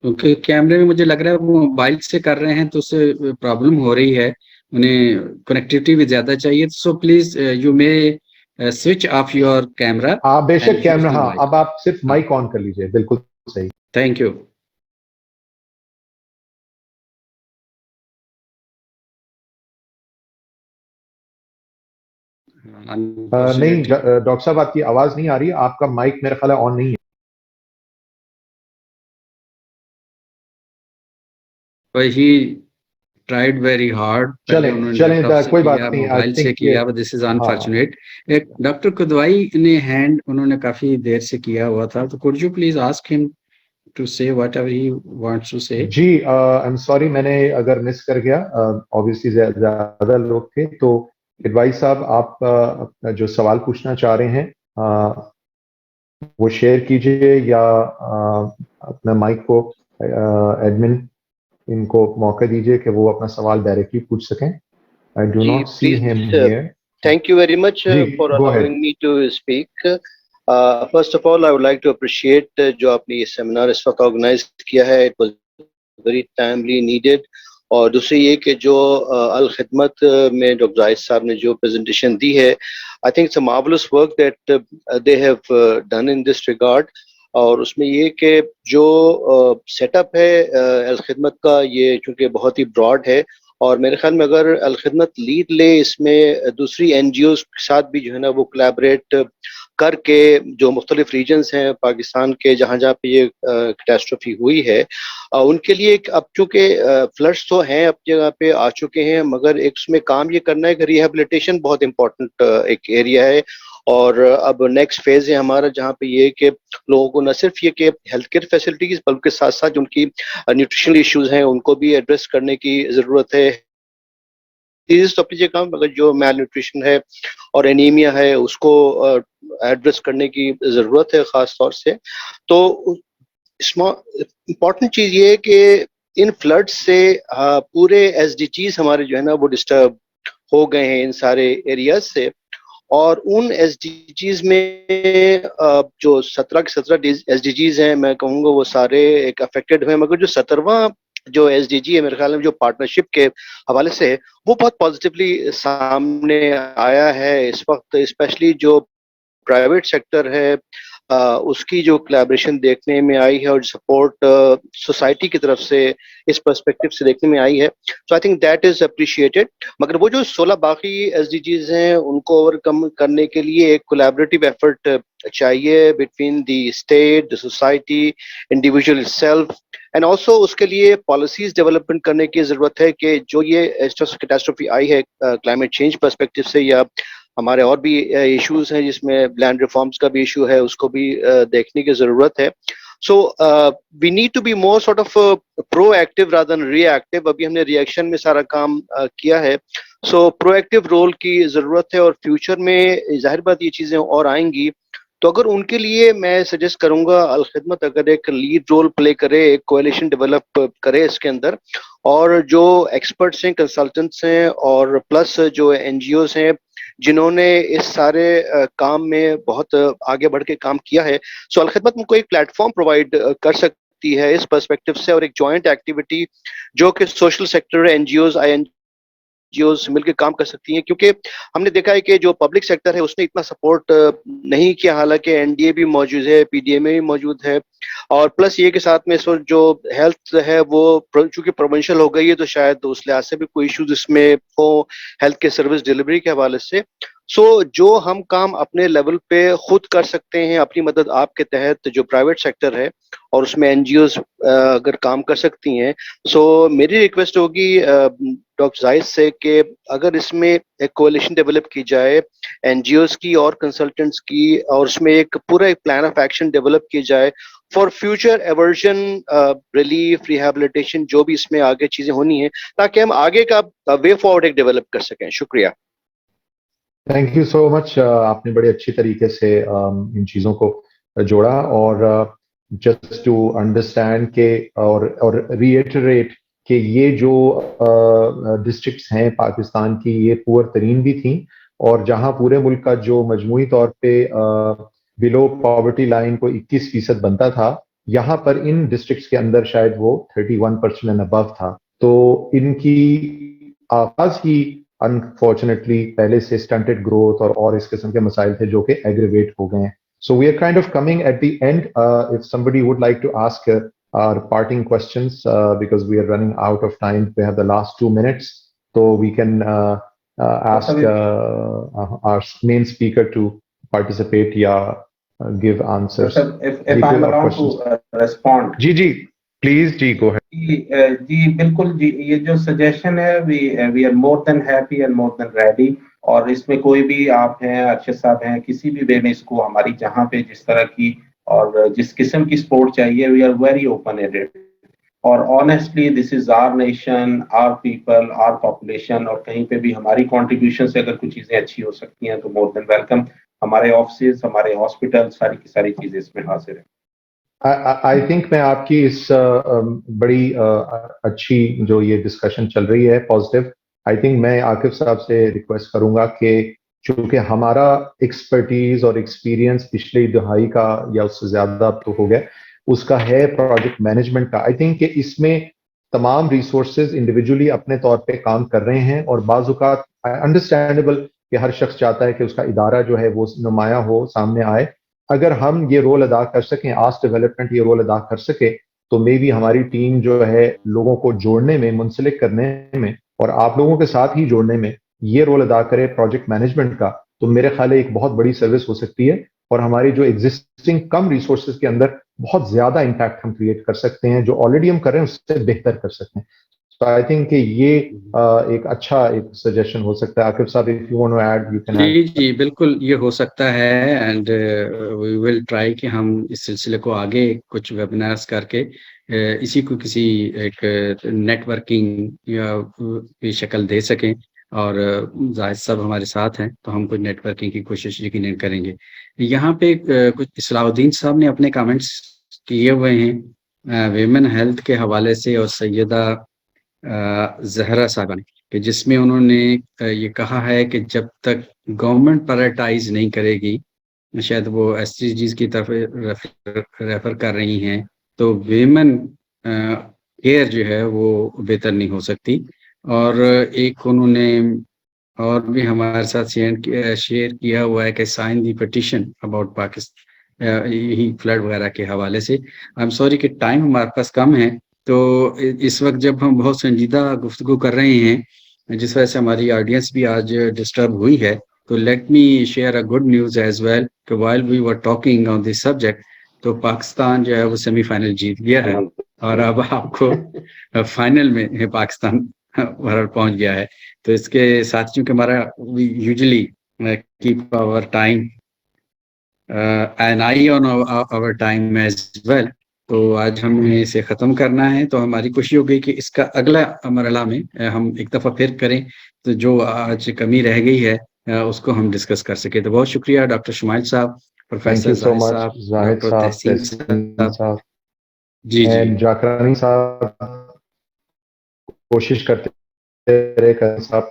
क्योंकि कैमरे में मुझे लग रहा है वो मोबाइल से कर रहे हैं तो उससे प्रॉब्लम हो रही है, उन्हें कनेक्टिविटी भी ज्यादा चाहिए। So please you may switch off your camera आप बेशक एंड यूज कैमरा, द हाँ, माइक। अब आप सिर्फ हाँ, माइक ऑन कर लीजिए, बिल्कुल सही। Thank you. नहीं, डॉक्टर साहब, आपकी आवाज नहीं आ रही, आपका माइक मेरा ख्याल है ऑन नहीं है। ही ट्राइड वेरी हार्ड, पहले चलें उन्होंने चलें, लैपटॉप से कोई बात किया, नहीं, आई मोबाइल से थिंक ये, किया, बट दिस इज हाँ अनफॉर्चुनेट। एक डॉक्टर कुदवाई ने हैंड उन्होंने काफी देर से किया हुआ था, तो could you please ask him to say whatever he wants to say. जी, आई एम सॉरी, मैंने अगर मिस कर गया, ऑब्वियसली ज्यादा लोग थे, तो एडवाइस साहब, आप जो सवाल पूछना चाह रहे हैं वो शेयर कीजिए, या अपना माइक को एडमिन इनको मौका दीजिए कि वो अपना सवाल डायरेक्टली पूछ सकें। आई डू जी not see him please, here. thank you very much जी, for go ahead. allowing me to speak. First of all, I would like to appreciate जो आपने ये सेमिनार इस वक्त ऑर्गेनाइज किया है, it was very timely needed. और दूसरी ये कि जो अल खिदमत में डॉक्टर जाहिद साहब ने जो प्रेजेंटेशन दी है, I think it's a marvellous work that they have done in this regard. और उसमें ये कि जो सेटअप है अल खिदमत का, ये चूंकि बहुत ही ब्रॉड है, और मेरे ख्याल में अगर अल खिदमत लीड ले इसमें दूसरी एनजीओ के साथ भी जो है ना वो कोलैबोरेट करके, जो मुख्तलिफ रीजन्स हैं पाकिस्तान के जहाँ जहाँ पे ये कैटास्ट्रोफी हुई है, उनके लिए अब चूंकि फ्लड्स तो हैं अपनी जगह पे आ चुके हैं, मगर एक उसमें काम ये करना है कि रिहेबिलिटेशन बहुत इंपॉर्टेंट एक एरिया है। और अब नेक्स्ट फेज है हमारा, जहाँ पे ये कि लोगों को न सिर्फ ये कि हेल्थ केयर फैसिलिटीज, बल्कि साथ साथ जो उनकी न्यूट्रिशनल इश्यूज हैं उनको भी एड्रेस करने की जरूरत है। तो अपनी जगह, मगर जो मैल न्यूट्रिशन है और एनीमिया है उसको एड्रेस करने की जरूरत है खास तौर से। तो इम्पॉर्टेंट चीज ये है कि इन फ्लड से पूरे एसडीजीज हमारे जो है ना वो डिस्टर्ब हो गए हैं इन सारे एरियाज से। और उन एसडीजीज में जो 17 के 17 एसडीजीज हैं, मैं कहूँगा वो सारे एक अफेक्टेड हुए, मगर जो 17वां जो एसडीजी है मेरे ख्याल में जो पार्टनरशिप के हवाले से है वो बहुत पॉजिटिवली सामने आया है इस वक्त। स्पेशली जो प्राइवेट सेक्टर है उसकी जो कोलैबोरेशन देखने में आई है और सपोर्ट सोसाइटी की तरफ से इस पर्सपेक्टिव से देखने में आई है, so I think that is appreciated. मगर वो जो 16 बाकी एसडीजीज हैं उनको ओवरकम करने के लिए एक कोलैबोरेटिव एफर्ट चाहिए between the state, the society, individual self, and also उसके लिए पॉलिसीज डेवलपमेंट करने की जरूरत है कि जो ये कैटास्ट्रोफी आई है क्लाइमेट चेंज पर्सपेक्टिव से, या हमारे और भी इश्यूज हैं जिसमें लैंड रिफॉर्म्स का भी इशू है, उसको भी देखने की जरूरत है। So we need to be more sort of proactive rather than reactive. अभी हमने रिएक्शन में सारा काम किया है, सो प्रोएक्टिव रोल की जरूरत है। और फ्यूचर में जाहिर बात ये चीजें और आएंगी, तो अगर उनके लिए मैं सजेस्ट करूंगा अल खिदमत अगर एक लीड रोल प्ले करे, एक कोएलिशन डेवलप करे इसके अंदर, और जो एक्सपर्ट्स हैं, कंसल्टेंट्स हैं, और प्लस जो एनजीओज हैं जिन्होंने इस सारे काम में बहुत आगे बढ़ के काम किया है, सो अल खिदमत उनको एक प्लेटफॉर्म प्रोवाइड कर सकती सकती है इस पर्सपेक्टिव से, और एक जॉइंट एक्टिविटी जो कि सोशल सेक्टर, एनजीओज, INGOs मिलकर काम कर सकती हैं, क्योंकि हमने देखा है कि जो पब्लिक सेक्टर है उसने इतना सपोर्ट नहीं किया, हालांकि NDA भी मौजूद है, PDMA भी मौजूद है, और प्लस ये के साथ में जो हेल्थ है वो चूंकि प्रोविंशियल हो गई है, तो शायद उस लिहाज से भी कोई इश्यूज इसमें हो हेल्थ के सर्विस डिलीवरी के हवाले से। सो जो हम काम अपने लेवल पे खुद कर सकते हैं, अपनी मदद आपके तहत जो प्राइवेट सेक्टर है और उसमें NGOs अगर काम कर सकती हैं, सो मेरी रिक्वेस्ट होगी डॉक्टर जाहिद से कि अगर इसमें एक कोalition डेवलप की जाए NGOs की और कंसल्टेंट्स की, और उसमें एक पूरा एक प्लान ऑफ एक्शन डेवलप की जाए for future aversion relief, rehabilitation, जो भी इसमें आगे चीजें होनी है, ताकि हम आगे का वे फॉरवर्ड एक डेवलप कर सकें। शुक्रिया। Thank you so much. आपने बड़े अच्छी तरीके से इन चीज़ों को जोड़ा, और जस्ट टू अंडरस्टैंड के और रीइटरेट कि ये जो डिस्ट्रिक्ट्स हैं पाकिस्तान की, ये पुअर तरीन भी थी, और जहां पूरे मुल्क का जो मजमूई तौर पे बिलो पॉवर्टी लाइन को 21% बनता था, यहाँ पर इन डिस्ट्रिक्ट्स के अंदर शायद वो 31% एंड अबव था। तो इनकी आवाज ही अनफॉर्चुनेटली पहले से स्टंटेड ग्रोथ और इस किस्म के मसाइल थे जो कि एग्रीवेट हो गए हैं। So we are kind of coming at the end. If somebody would like to ask our parting questions, because we are running out of time, we have the last 2 minutes, so we can ask our main speaker to participate, give answers. If I'm allowed to respond. Ji, please, go ahead. जी बिल्कुल जी, ये जो suggestion है, we are more than happy and more than ready, और इसमें कोई भी आप हैं, अरशद साहब हैं, किसी भी वे में इसको हमारी जहाँ पे जिस तरह की और जिस किस्म की सपोर्ट चाहिए, we are very open headed, और honestly this is our nation, our people, our population, और कहीं पे भी हमारी कंट्रीब्यूशन से अगर कुछ चीजें अच्छी हो सकती हैं तो मोर देन वेलकम। हमारे ऑफिस, हमारे हॉस्पिटल, सारी की सारी चीजें इसमें हाजिर है। आई थिंक मैं आपकी इस बड़ी अच्छी जो ये डिस्कशन चल रही है पॉजिटिव, आई थिंक मैं आकिब साहब से रिक्वेस्ट करूंगा कि चूंकि हमारा एक्सपर्टीज और एक्सपीरियंस पिछली दहाई का या उससे ज्यादा तो हो गया, उसका है प्रोजेक्ट मैनेजमेंट का। आई थिंक कि इसमें तमाम रिसोर्सेज इंडिविजुअली अपने तौर पे काम कर रहे हैं, और बाज़-औक़ात अंडरस्टैंडेबल कि हर शख्स चाहता है कि उसका इदारा जो है वो नुमाया हो, सामने आए। अगर हम ये रोल अदा कर सकें, आस डेवलपमेंट ये रोल अदा कर सके, तो मे बी हमारी टीम जो है लोगों को जोड़ने में, मुंसलिक करने में और आप लोगों के साथ ही जोड़ने में ये रोल अदा करे प्रोजेक्ट मैनेजमेंट का, तो मेरे ख्याल है एक बहुत बड़ी सर्विस हो सकती है, और हमारी जो एग्जिस्टिंग कम रिसोर्सेज के अंदर बहुत ज्यादा इम्पैक्ट हम क्रिएट कर सकते हैं, जो ऑलरेडी हम कर रहे हैं उससे बेहतर कर सकते हैं। तो आई थिंक कि ये एक अच्छा एक सजेशन हो सकता है। आकिब साहब, if you want to add, you can add. जी बिल्कुल, ये हो सकता है, एंड वी विल ट्राई कि हम इस सिलसिले को आगे कुछ वेबिनार्स करके इसी को किसी एक नेटवर्किंग या की शक्ल दे सकें, और जाहिद साहब हमारे साथ हैं तो हम कुछ नेटवर्किंग की कोशिश यकीनन करेंगे। यहाँ पे कुछ इस्लाउद्दीन साहब ने अपने कमेंट्स किए हुए हैं विमेन हेल्थ के हवाले से, और सैयदा जहरा साहबा ने, कि जिसमें उन्होंने ये कहा है कि जब तक गवर्नमेंट प्रायोरिटाइज नहीं करेगी, शायद वो SDGs की तरफ रेफर कर रही हैं, तो विमेन केयर जो है वो बेहतर नहीं हो सकती। और एक उन्होंने और भी हमारे साथ शेयर किया हुआ है कि sign the petition about Pakistan, यही फ्लड वगैरह के हवाले से। आई एम सॉरी कि टाइम हमारे पास कम है, तो इस वक्त जब हम बहुत संजीदा गुफ्तगू कर रहे हैं, जिस वजह से हमारी ऑडियंस भी आज डिस्टर्ब हुई है, तो let me share a good news as well कि while we were talking on this subject, तो पाकिस्तान जो है वो सेमीफाइनल जीत गया है, और अब आपको फाइनल में पाकिस्तान पहुंच गया है। तो इसके साथ, चूंकि हमारा usually keep our time and eye on our time as well, तो आज हमें इसे ख़त्म करना है। तो हमारी खुशी हो गई कि इसका अगला मरहला में हम एक दफ़ा फिर करें, तो जो आज कमी रह गई है उसको हम डिस्कस कर सके। तो बहुत शुक्रिया डॉक्टर शुमाइल साहब, प्रोफेसर जाहिद साहब, डॉक्टर तहसीन साहब, जी जाकरानी साहब, कोशिश करते रहे साहब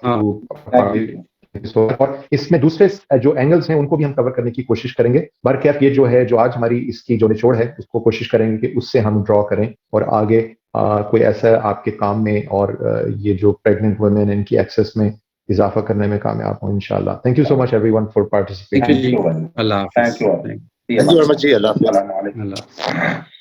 और इसमें दूसरे जो एंगल्स हैं उनको भी हम कवर करने की कोशिश करेंगे। बरकैफ ये जो है, जो आज हमारी इसकी जो निचोड़ है, उसको कोशिश करेंगे कि उससे हम ड्रॉ करें और आगे कोई ऐसा आपके काम में और ये जो प्रेग्नेंट वुमेन इनकी एक्सेस में इजाफा करने में कामयाब हो इंशाल्लाह। Thank you so much everyone for participating. Thank you जी, अल्लाह हाफिज़। Thank you. Thank you very much. Allah Hafiz. Assalamu alaikum. Allah.